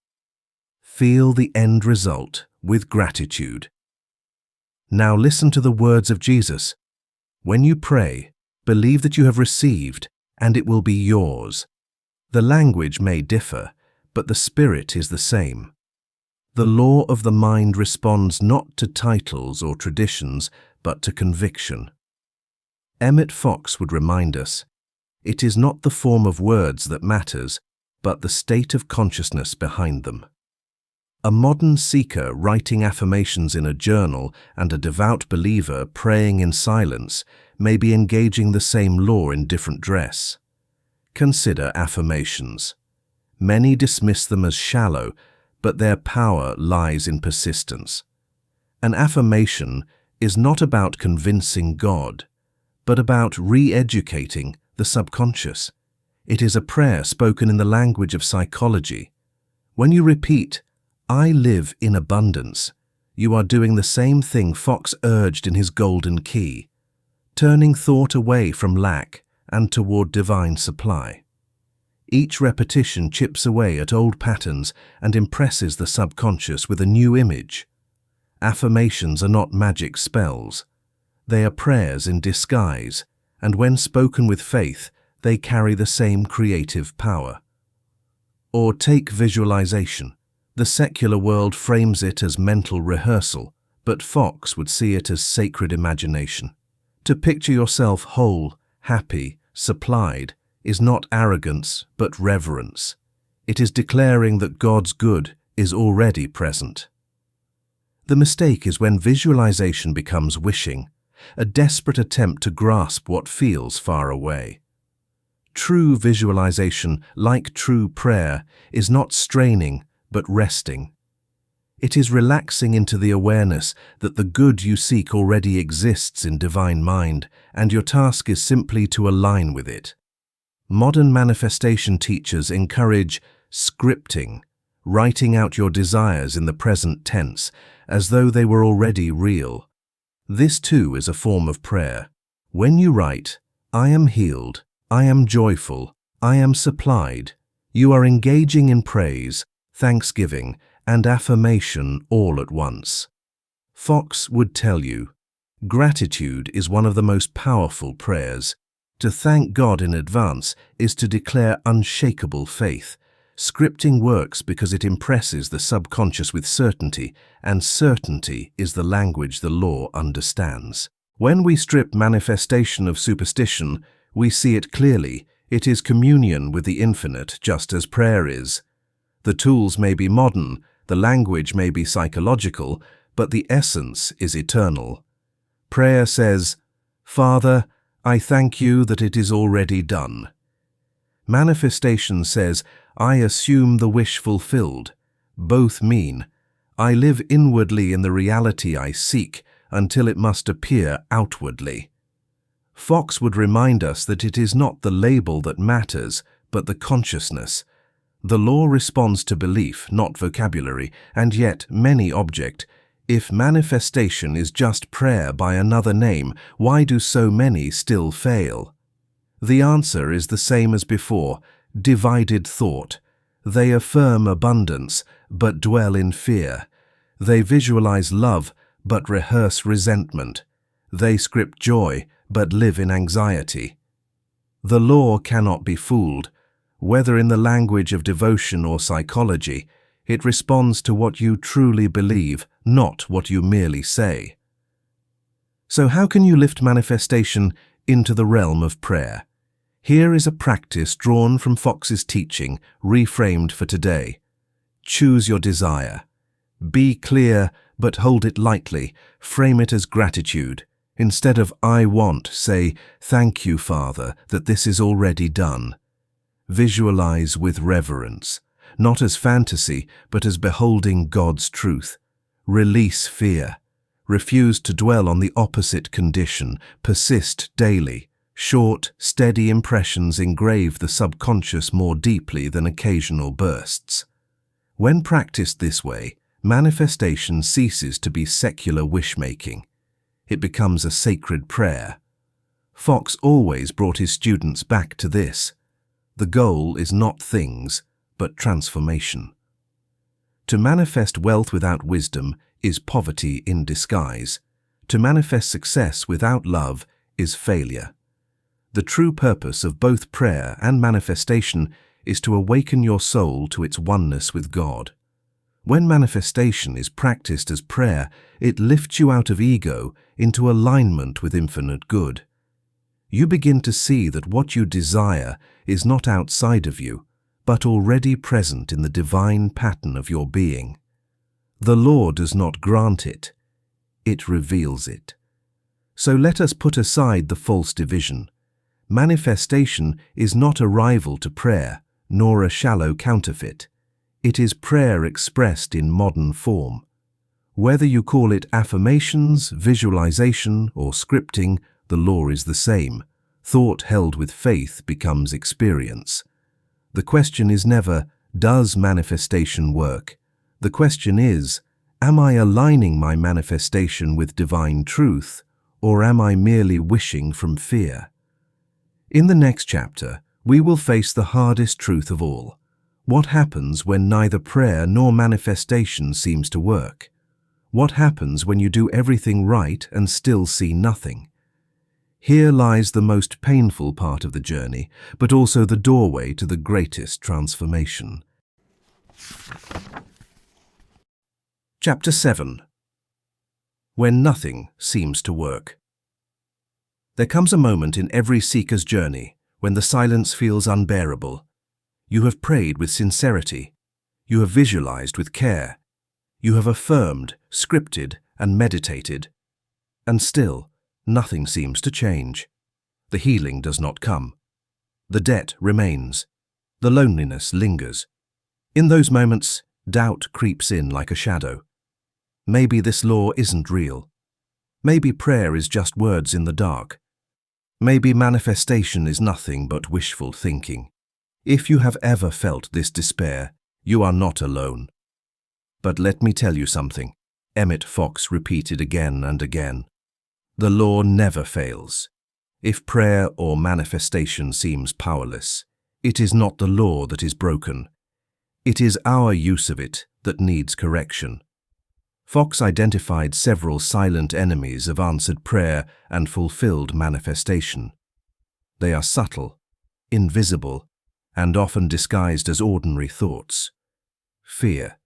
Feel the end result with gratitude. Now listen to the words of Jesus. When you pray, believe that you have received, and it will be yours. The language may differ, but the spirit is the same. The law of the mind responds not to titles or traditions, but to conviction. Emmet Fox would remind us, it is not the form of words that matters, but the state of consciousness behind them. A modern seeker writing affirmations in a journal and a devout believer praying in silence may be engaging the same law in different dress. Consider affirmations. Many dismiss them as shallow, but their power lies in persistence. An affirmation is not about convincing God, but about re-educating the subconscious. It is a prayer spoken in the language of psychology. When you repeat, "I live in abundance," you are doing the same thing Fox urged in his golden key, turning thought away from lack and toward divine supply. Each repetition chips away at old patterns and impresses the subconscious with a new image. Affirmations are not magic spells. They are prayers in disguise, and when spoken with faith, they carry the same creative power. Or take visualization. The secular world frames it as mental rehearsal, but Fox would see it as sacred imagination. To picture yourself whole, happy, supplied, is not arrogance, but reverence. It is declaring that God's good is already present. The mistake is when visualization becomes wishing, a desperate attempt to grasp what feels far away. True visualization, like true prayer, is not straining, but resting. It is relaxing into the awareness that the good you seek already exists in divine mind, and your task is simply to align with it. Modern manifestation teachers encourage scripting, writing out your desires in the present tense, as though they were already real. This too is a form of prayer. When you write, "I am healed, I am joyful, I am supplied," you are engaging in praise, thanksgiving, and affirmation all at once. Fox would tell you, gratitude is one of the most powerful prayers. To thank God in advance is to declare unshakable faith. Scripting works because it impresses the subconscious with certainty, and certainty is the language the law understands. When we strip manifestation of superstition, we see it clearly. It is communion with the infinite, just as prayer is. The tools may be modern, the language may be psychological, but the essence is eternal. Prayer says, "Father, I thank you that it is already done." Manifestation says, "I assume the wish fulfilled." Both mean, I live inwardly in the reality I seek until it must appear outwardly. Fox would remind us that it is not the label that matters, but the consciousness. The law responds to belief, not vocabulary, and yet many object. If manifestation is just prayer by another name, why do so many still fail? The answer is the same as before, divided thought. They affirm abundance, but dwell in fear. They visualize love, but rehearse resentment. They script joy, but live in anxiety. The law cannot be fooled. Whether in the language of devotion or psychology, it responds to what you truly believe, not what you merely say. So how can you lift manifestation into the realm of prayer? Here is a practice drawn from Fox's teaching, reframed for today. Choose your desire. Be clear, but hold it lightly. Frame it as gratitude. Instead of "I want," say, "Thank you, Father, that this is already done." Visualize with reverence, not as fantasy, but as beholding God's truth. Release fear. Refuse to dwell on the opposite condition. Persist daily. Short, steady impressions engrave the subconscious more deeply than occasional bursts. When practiced this way, manifestation ceases to be secular wish-making. It becomes a sacred prayer. Fox always brought his students back to this. The goal is not things, but transformation. To manifest wealth without wisdom is poverty in disguise. To manifest success without love is failure. The true purpose of both prayer and manifestation is to awaken your soul to its oneness with God. When manifestation is practiced as prayer, it lifts you out of ego into alignment with infinite good. You begin to see that what you desire is not outside of you, but already present in the divine pattern of your being. The law does not grant it, it reveals it. So let us put aside the false division. Manifestation is not a rival to prayer, nor a shallow counterfeit. It is prayer expressed in modern form. Whether you call it affirmations, visualization, or scripting, the law is the same. Thought held with faith becomes experience. The question is never, does manifestation work? The question is, am I aligning my manifestation with divine truth, or am I merely wishing from fear? In the next chapter, we will face the hardest truth of all. What happens when neither prayer nor manifestation seems to work? What happens when you do everything right and still see nothing? Here lies the most painful part of the journey, but also the doorway to the greatest transformation. Chapter 7. When nothing seems to work. There comes a moment in every seeker's journey when the silence feels unbearable. You have prayed with sincerity. You have visualized with care. You have affirmed, scripted, and meditated. And still, nothing seems to change. The healing does not come. The debt remains. The loneliness lingers. In those moments, doubt creeps in like a shadow. Maybe this law isn't real. Maybe prayer is just words in the dark. Maybe manifestation is nothing but wishful thinking. If you have ever felt this despair, you are not alone. But let me tell you something, Emmet Fox repeated again and again. The law never fails. If prayer or manifestation seems powerless, it is not the law that is broken. It is our use of it that needs correction. Fox identified several silent enemies of answered prayer and fulfilled manifestation. They are subtle, invisible, and often disguised as ordinary thoughts. Fear,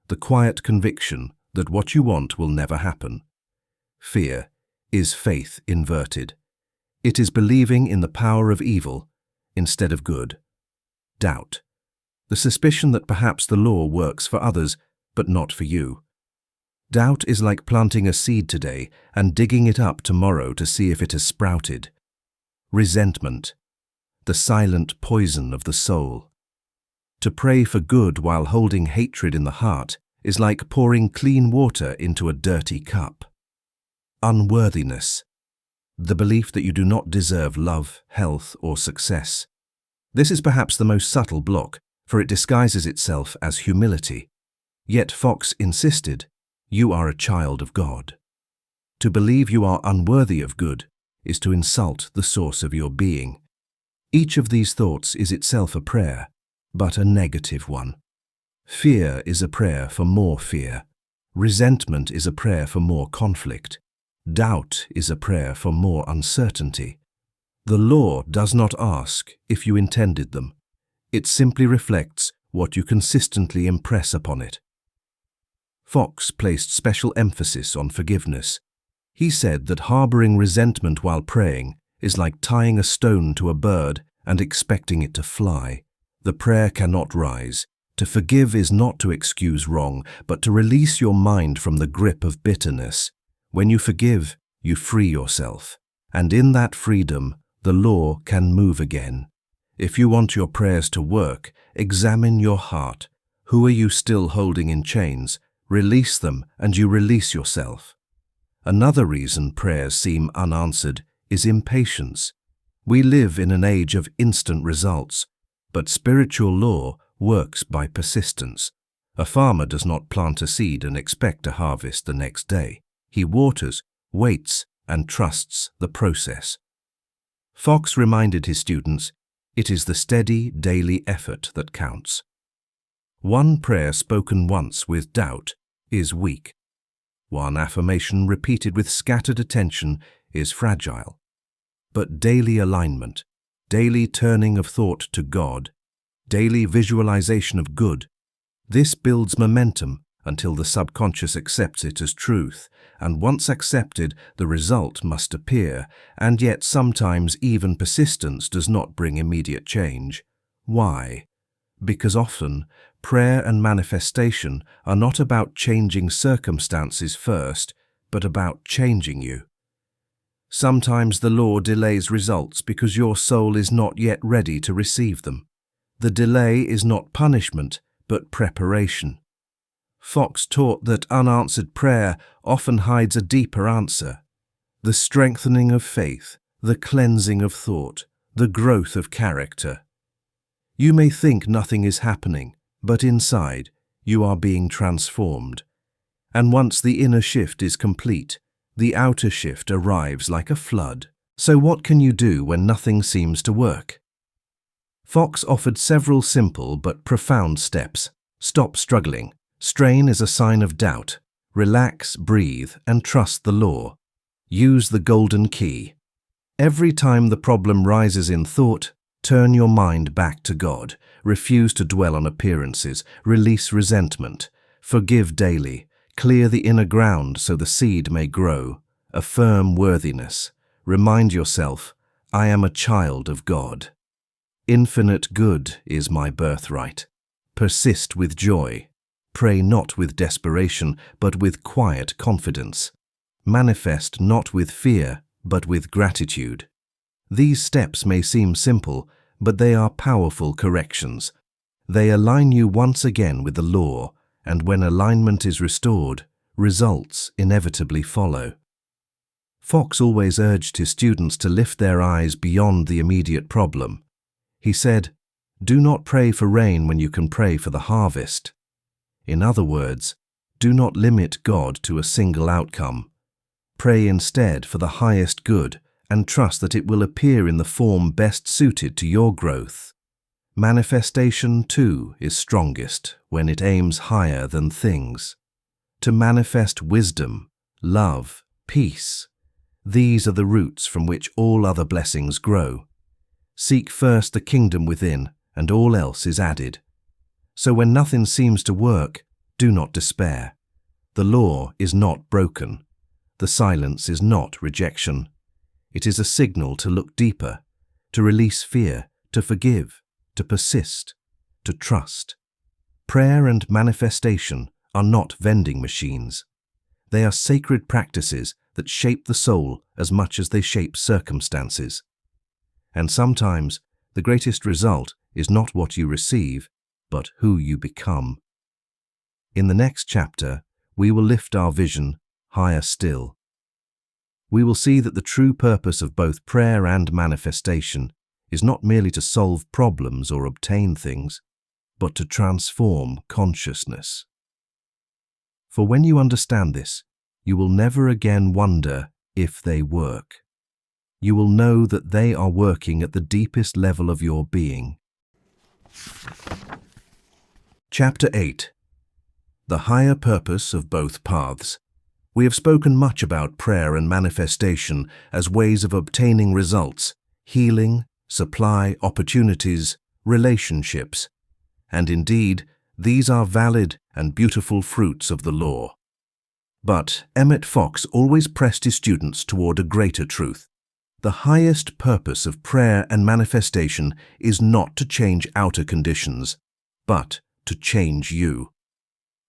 the quiet conviction that what you want will never happen. Fear is faith inverted. It is believing in the power of evil instead of good. Doubt, the suspicion that perhaps the law works for others, but not for you. Doubt is like planting a seed today and digging it up tomorrow to see if it has sprouted. Resentment, the silent poison of the soul. To pray for good while holding hatred in the heart is like pouring clean water into a dirty cup. Unworthiness, the belief that you do not deserve love, health, or success. This is perhaps the most subtle block, for it disguises itself as humility. Yet Fox insisted, you are a child of God. To believe you are unworthy of good is to insult the source of your being. Each of these thoughts is itself a prayer, but a negative one. Fear is a prayer for more fear. Resentment is a prayer for more conflict. Doubt is a prayer for more uncertainty. The law does not ask if you intended them. It simply reflects what you consistently impress upon it. Fox placed special emphasis on forgiveness. He said that harboring resentment while praying is like tying a stone to a bird and expecting it to fly. The prayer cannot rise. To forgive is not to excuse wrong, but to release your mind from the grip of bitterness. When you forgive, you free yourself, and in that freedom, the law can move again. If you want your prayers to work, examine your heart. Who are you still holding in chains? Release them, and you release yourself. Another reason prayers seem unanswered is impatience. We live in an age of instant results, but spiritual law works by persistence. A farmer does not plant a seed and expect a harvest the next day. He waters, waits, and trusts the process. Fox reminded his students, it is the steady, daily effort that counts. One prayer spoken once with doubt is weak. One affirmation repeated with scattered attention is fragile. But daily alignment, daily turning of thought to God, daily visualization of good, this builds momentum until the subconscious accepts it as truth, and once accepted, the result must appear, and yet sometimes even persistence does not bring immediate change. Why? Because often, prayer and manifestation are not about changing circumstances first, but about changing you. Sometimes the law delays results because your soul is not yet ready to receive them. The delay is not punishment, but preparation. Fox taught that unanswered prayer often hides a deeper answer. The strengthening of faith, the cleansing of thought, the growth of character. You may think nothing is happening, but inside, you are being transformed. And once the inner shift is complete, the outer shift arrives like a flood. So what can you do when nothing seems to work? Fox offered several simple but profound steps. Stop struggling. Strain is a sign of doubt. Relax, breathe, and trust the law. Use the golden key. Every time the problem rises in thought, turn your mind back to God. Refuse to dwell on appearances. Release resentment. Forgive daily. Clear the inner ground so the seed may grow. Affirm worthiness. Remind yourself, I am a child of God. Infinite good is my birthright. Persist with joy. Pray not with desperation, but with quiet confidence. Manifest not with fear, but with gratitude. These steps may seem simple, but they are powerful corrections. They align you once again with the law, and when alignment is restored, results inevitably follow. Fox always urged his students to lift their eyes beyond the immediate problem. He said, "Do not pray for rain when you can pray for the harvest." In other words, do not limit God to a single outcome. Pray instead for the highest good and trust that it will appear in the form best suited to your growth. Manifestation, too, is strongest when it aims higher than things. To manifest wisdom, love, peace, these are the roots from which all other blessings grow. Seek first the kingdom within, and all else is added. So when nothing seems to work, do not despair. The law is not broken. The silence is not rejection. It is a signal to look deeper, to release fear, to forgive, to persist, to trust. Prayer and manifestation are not vending machines. They are sacred practices that shape the soul as much as they shape circumstances. And sometimes the greatest result is not what you receive, but who you become. In the next chapter, we will lift our vision higher still. We will see that the true purpose of both prayer and manifestation is not merely to solve problems or obtain things, but to transform consciousness. For when you understand this, you will never again wonder if they work. you will know that they are working at the deepest level of your being. Chapter 8. The higher purpose of both paths. We have spoken much about prayer and manifestation as ways of obtaining results, healing, supply, opportunities, relationships. And indeed, these are valid and beautiful fruits of the law. But Emmet Fox always pressed his students toward a greater truth. The highest purpose of prayer and manifestation is not to change outer conditions, but to change you.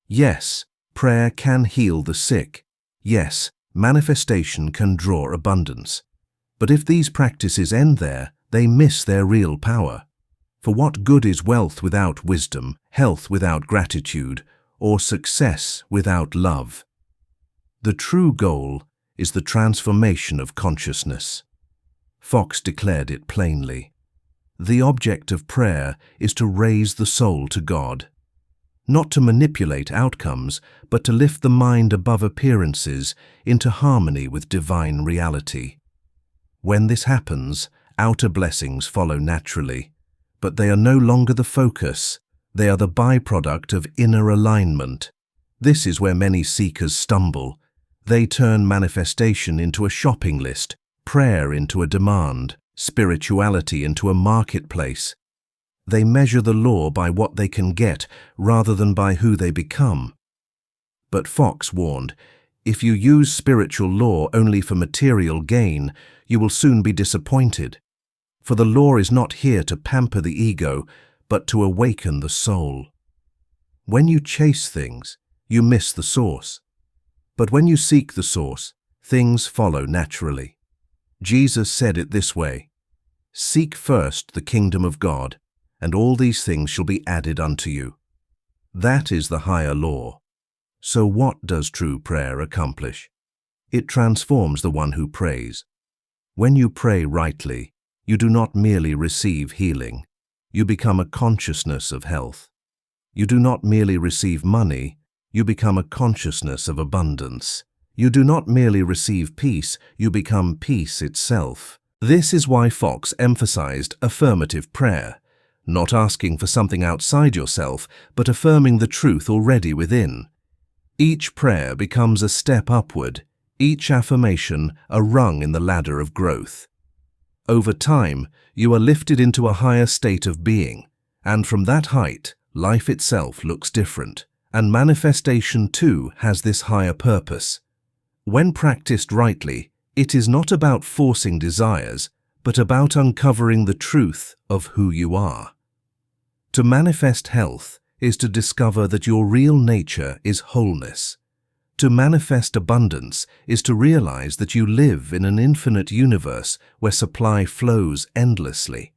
Yes, prayer can heal the sick. Yes, manifestation can draw abundance. But if these practices end there, they miss their real power. For what good is wealth without wisdom, health without gratitude, or success without love? The true goal is the transformation of consciousness. Fox declared it plainly. The object of prayer is to raise the soul to God. Not to manipulate outcomes, but to lift the mind above appearances into harmony with divine reality. When this happens, outer blessings follow naturally, but they are no longer the focus. They are the byproduct of inner alignment. This is where many seekers stumble. They turn manifestation into a shopping list, prayer into a demand, spirituality into a marketplace. They measure the law by what they can get rather than by who they become. But Fox warned, if you use spiritual law only for material gain, you will soon be disappointed. For the law is not here to pamper the ego, but to awaken the soul. When you chase things, you miss the source. But when you seek the source, things follow naturally. Jesus said it this way, "Seek first the kingdom of God, and all these things shall be added unto you." That is the higher law. So what does true prayer accomplish? It transforms the one who prays. When you pray rightly, you do not merely receive healing. You become a consciousness of health. You do not merely receive money, you become a consciousness of abundance. You do not merely receive peace, you become peace itself. This is why Fox emphasized affirmative prayer. Not asking for something outside yourself, but affirming the truth already within. Each prayer becomes a step upward, each affirmation a rung in the ladder of growth. Over time, you are lifted into a higher state of being, and from that height, life itself looks different, and manifestation too has this higher purpose. When practiced rightly, it is not about forcing desires, but about uncovering the truth of who you are. To manifest health is to discover that your real nature is wholeness. To manifest abundance is to realize that you live in an infinite universe where supply flows endlessly.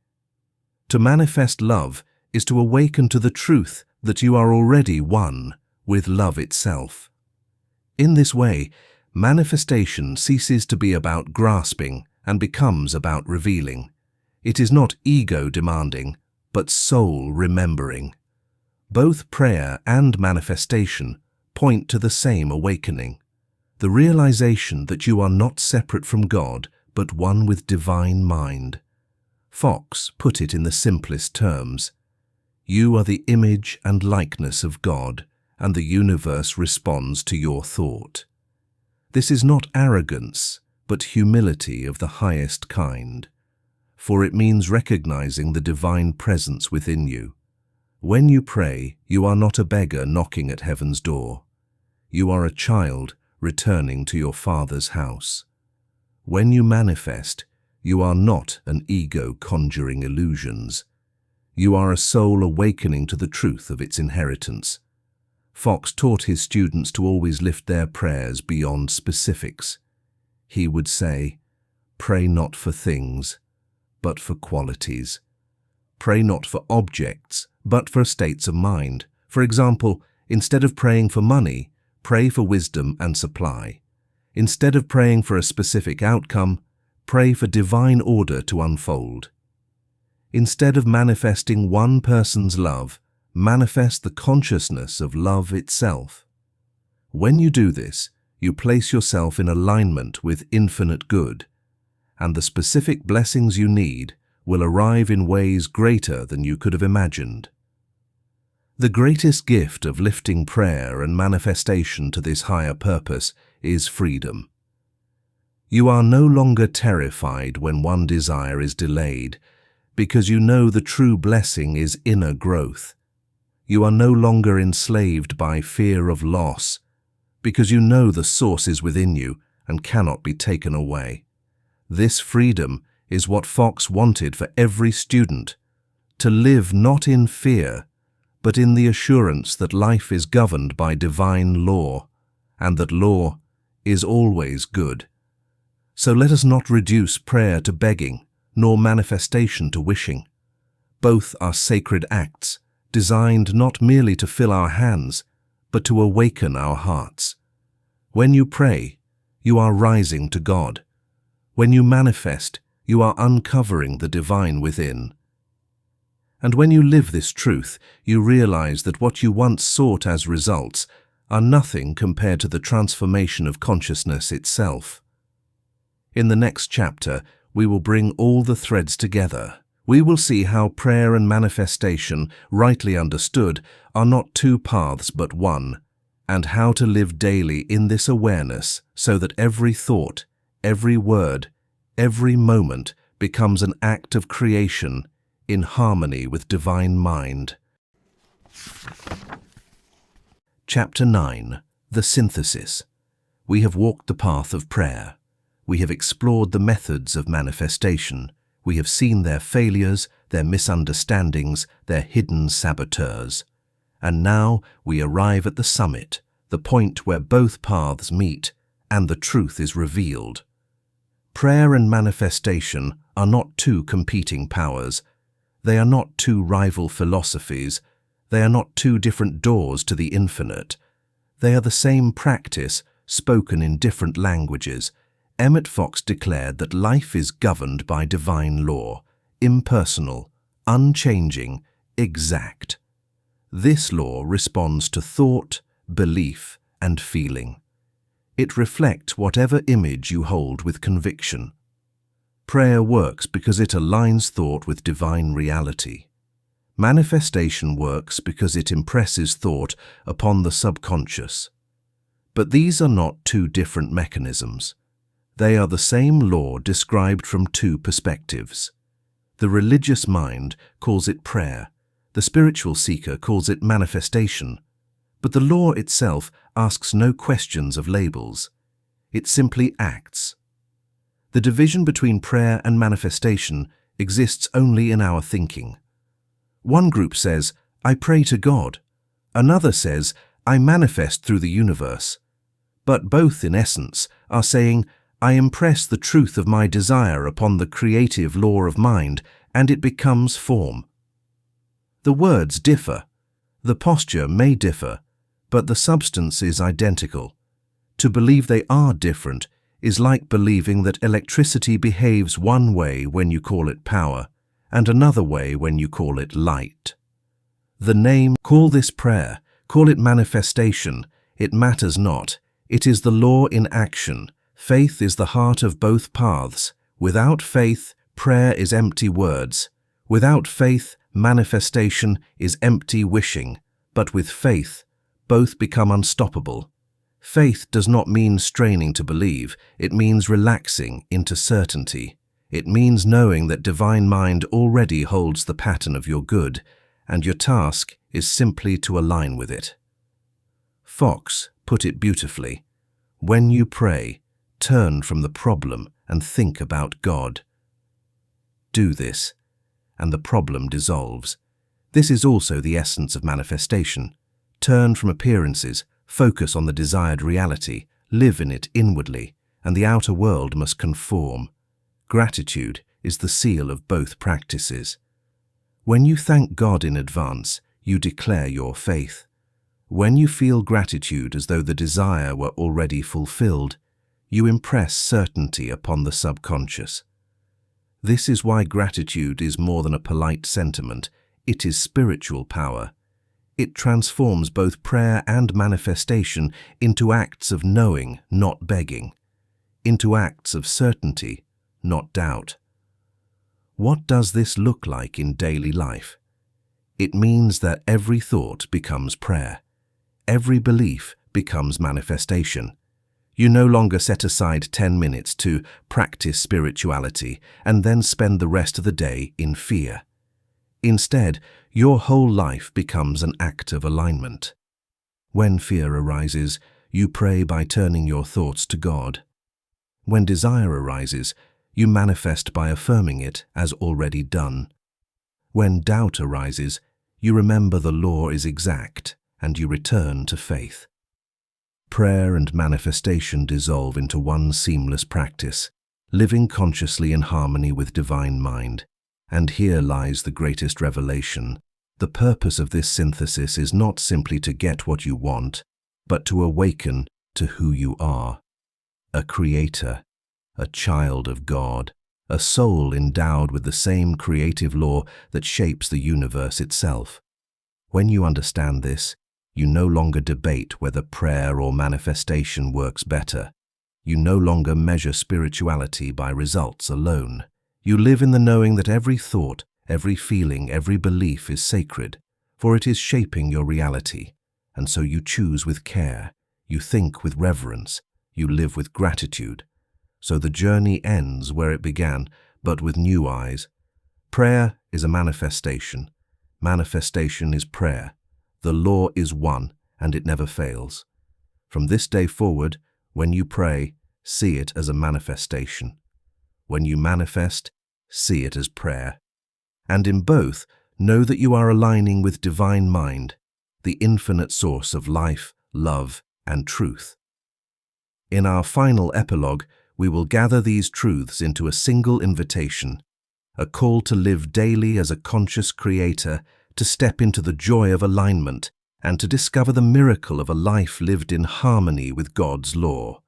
To manifest love is to awaken to the truth that you are already one with love itself. In this way, manifestation ceases to be about grasping and becomes about revealing. It is not ego demanding, but soul remembering. Both prayer and manifestation point to the same awakening, the realization that you are not separate from God, but one with divine mind. Fox put it in the simplest terms. You are the image and likeness of God, and the universe responds to your thought. This is not arrogance, but humility of the highest kind, for it means recognizing the divine presence within you. When you pray, you are not a beggar knocking at heaven's door. You are a child returning to your Father's house. When you manifest, you are not an ego conjuring illusions. You are a soul awakening to the truth of its inheritance. Fox taught his students to always lift their prayers beyond specifics. He would say, "Pray not for things, but for qualities. Pray not for objects, but for states of mind. For example, instead of praying for money, pray for wisdom and supply. Instead of praying for a specific outcome, pray for divine order to unfold. Instead of manifesting one person's love, manifest the consciousness of love itself. When you do this, you place yourself in alignment with infinite good, and the specific blessings you need will arrive in ways greater than you could have imagined. The greatest gift of lifting prayer and manifestation to this higher purpose is freedom. You are no longer terrified when one desire is delayed, because you know the true blessing is inner growth. You are no longer enslaved by fear of loss, because you know the source is within you and cannot be taken away. This freedom is what Fox wanted for every student, to live not in fear, but in the assurance that life is governed by divine law, and that law is always good. So let us not reduce prayer to begging, nor manifestation to wishing. Both are sacred acts, designed not merely to fill our hands, but to awaken our hearts. When you pray, you are rising to God. When you manifest, you are uncovering the divine within. And when you live this truth, you realize that what you once sought as results are nothing compared to the transformation of consciousness itself. In the next chapter, we will bring all the threads together. We will see how prayer and manifestation, rightly understood, are not two paths but one, and how to live daily in this awareness so that every thought, every word, every moment becomes an act of creation in harmony with divine mind. Chapter 9. The Synthesis. We have walked the path of prayer. We have explored the methods of manifestation. We have seen their failures, their misunderstandings, their hidden saboteurs. And now we arrive at the summit, the point where both paths meet and the truth is revealed. Prayer and manifestation are not two competing powers. They are not two rival philosophies. They are not two different doors to the infinite. They are the same practice, spoken in different languages. Emmet Fox declared that life is governed by divine law, impersonal, unchanging, exact. This law responds to thought, belief, and feeling. It reflects whatever image you hold with conviction. Prayer works because it aligns thought with divine reality. Manifestation works because it impresses thought upon the subconscious. But these are not two different mechanisms. They are the same law described from two perspectives. The religious mind calls it prayer. The spiritual seeker calls it manifestation. But the law itself asks no questions of labels. It simply acts. The division between prayer and manifestation exists only in our thinking. One group says, "I pray to God." Another says, "I manifest through the universe." But both, in essence, are saying, "I impress the truth of my desire upon the creative law of mind, and it becomes form." The words differ. The posture may differ, but the substance is identical. To believe they are different is like believing that electricity behaves one way when you call it power, and another way when you call it light. The name, call this prayer, call it manifestation, it matters not. It is the law in action. Faith is the heart of both paths. Without faith, prayer is empty words. Without faith, manifestation is empty wishing. But with faith, both become unstoppable. Faith does not mean straining to believe. It means relaxing into certainty. It means knowing that divine mind already holds the pattern of your good, and your task is simply to align with it. Fox put it beautifully. When you pray, turn from the problem and think about God. Do this, and the problem dissolves. This is also the essence of manifestation. Turn from appearances, focus on the desired reality, live in it inwardly, and the outer world must conform. Gratitude is the seal of both practices. When you thank God in advance, you declare your faith. When you feel gratitude as though the desire were already fulfilled, you impress certainty upon the subconscious. This is why gratitude is more than a polite sentiment. It is spiritual power. It transforms both prayer and manifestation into acts of knowing, not begging, into acts of certainty, not doubt. What does this look like in daily life? It means that every thought becomes prayer. Every belief becomes manifestation. You no longer set aside 10 minutes to practice spirituality and then spend the rest of the day in fear. Instead, your whole life becomes an act of alignment. When fear arises, you pray by turning your thoughts to God. When desire arises, you manifest by affirming it as already done. When doubt arises, you remember the law is exact and you return to faith. Prayer and manifestation dissolve into one seamless practice, living consciously in harmony with divine mind. And here lies the greatest revelation. The purpose of this synthesis is not simply to get what you want, but to awaken to who you are. A creator, a child of God, a soul endowed with the same creative law that shapes the universe itself. When you understand this, you no longer debate whether prayer or manifestation works better. You no longer measure spirituality by results alone. You live in the knowing that every thought, every feeling, every belief is sacred, for it is shaping your reality. And so you choose with care, you think with reverence, you live with gratitude. So the journey ends where it began, but with new eyes. Prayer is a manifestation. Manifestation is prayer. The law is one, and it never fails. From this day forward, when you pray, see it as a manifestation. When you manifest, see it as prayer. And in both, know that you are aligning with divine mind, the infinite source of life, love, and truth. In our final epilogue, we will gather these truths into a single invitation, a call to live daily as a conscious creator, to step into the joy of alignment, and to discover the miracle of a life lived in harmony with God's law.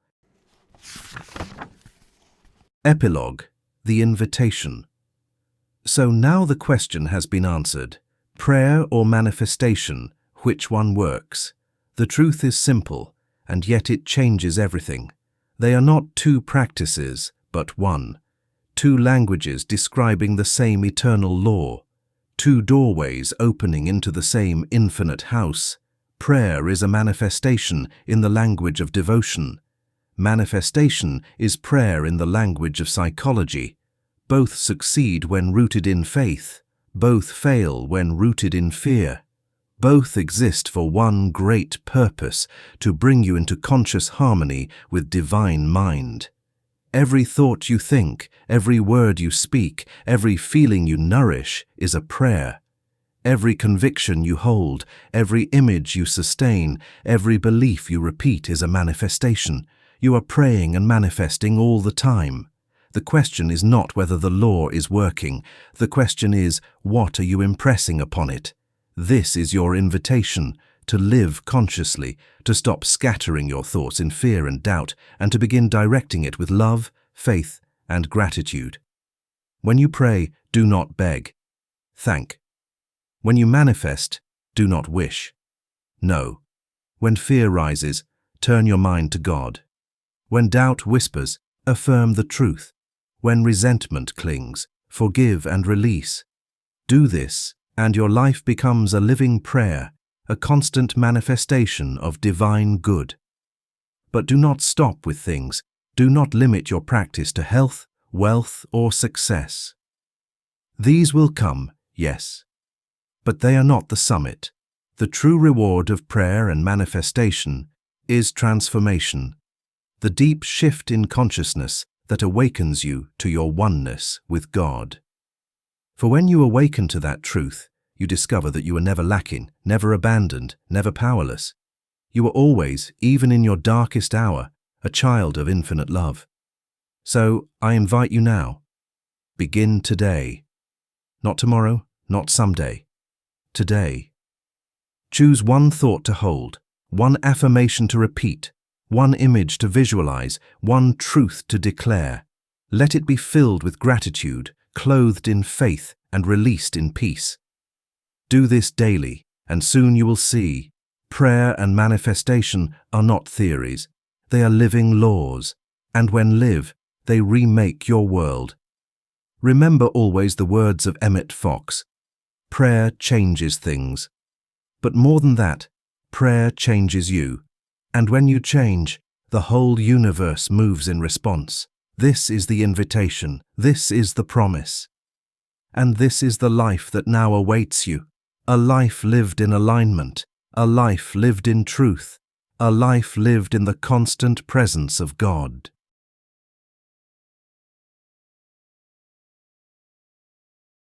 Epilogue, the invitation. So now the question has been answered. Prayer or manifestation, which one works? The truth is simple, and yet it changes everything. They are not two practices, but one. Two languages describing the same eternal law. Two doorways opening into the same infinite house. Prayer is a manifestation in the language of devotion. Manifestation is prayer in the language of psychology. Both succeed when rooted in faith. Both fail when rooted in fear. Both exist for one great purpose, to bring you into conscious harmony with divine mind. Every thought you think, every word you speak, every feeling you nourish is a prayer. Every conviction you hold, every image you sustain, every belief you repeat is a manifestation. You are praying and manifesting all the time. The question is not whether the law is working. The question is, what are you impressing upon it? This is your invitation, to live consciously, to stop scattering your thoughts in fear and doubt, and to begin directing it with love, faith, and gratitude. When you pray, do not beg. Thank. When you manifest, do not wish. No. When fear rises, turn your mind to God. When doubt whispers, affirm the truth. When resentment clings, forgive and release. Do this, and your life becomes a living prayer, a constant manifestation of divine good. But do not stop with things. Do not limit your practice to health, wealth, or success. These will come, yes, but they are not the summit. The true reward of prayer and manifestation is transformation, the deep shift in consciousness that awakens you to your oneness with God. For when you awaken to that truth, you discover that you are never lacking, never abandoned, never powerless. You are always, even in your darkest hour, a child of infinite love. So I invite you now. Begin today. Not tomorrow, not someday. Today. Choose one thought to hold, one affirmation to repeat, one image to visualize, one truth to declare. Let it be filled with gratitude, clothed in faith, and released in peace. Do this daily, and soon you will see. Prayer and manifestation are not theories. They are living laws, and when lived, They remake your world. Remember always the words of Emmet Fox. Prayer changes things. But more than that, prayer changes you. And when you change, the whole universe moves in response. This is the invitation. This is the promise. And this is the life that now awaits you. A life lived in alignment. A life lived in truth. A life lived in the constant presence of God.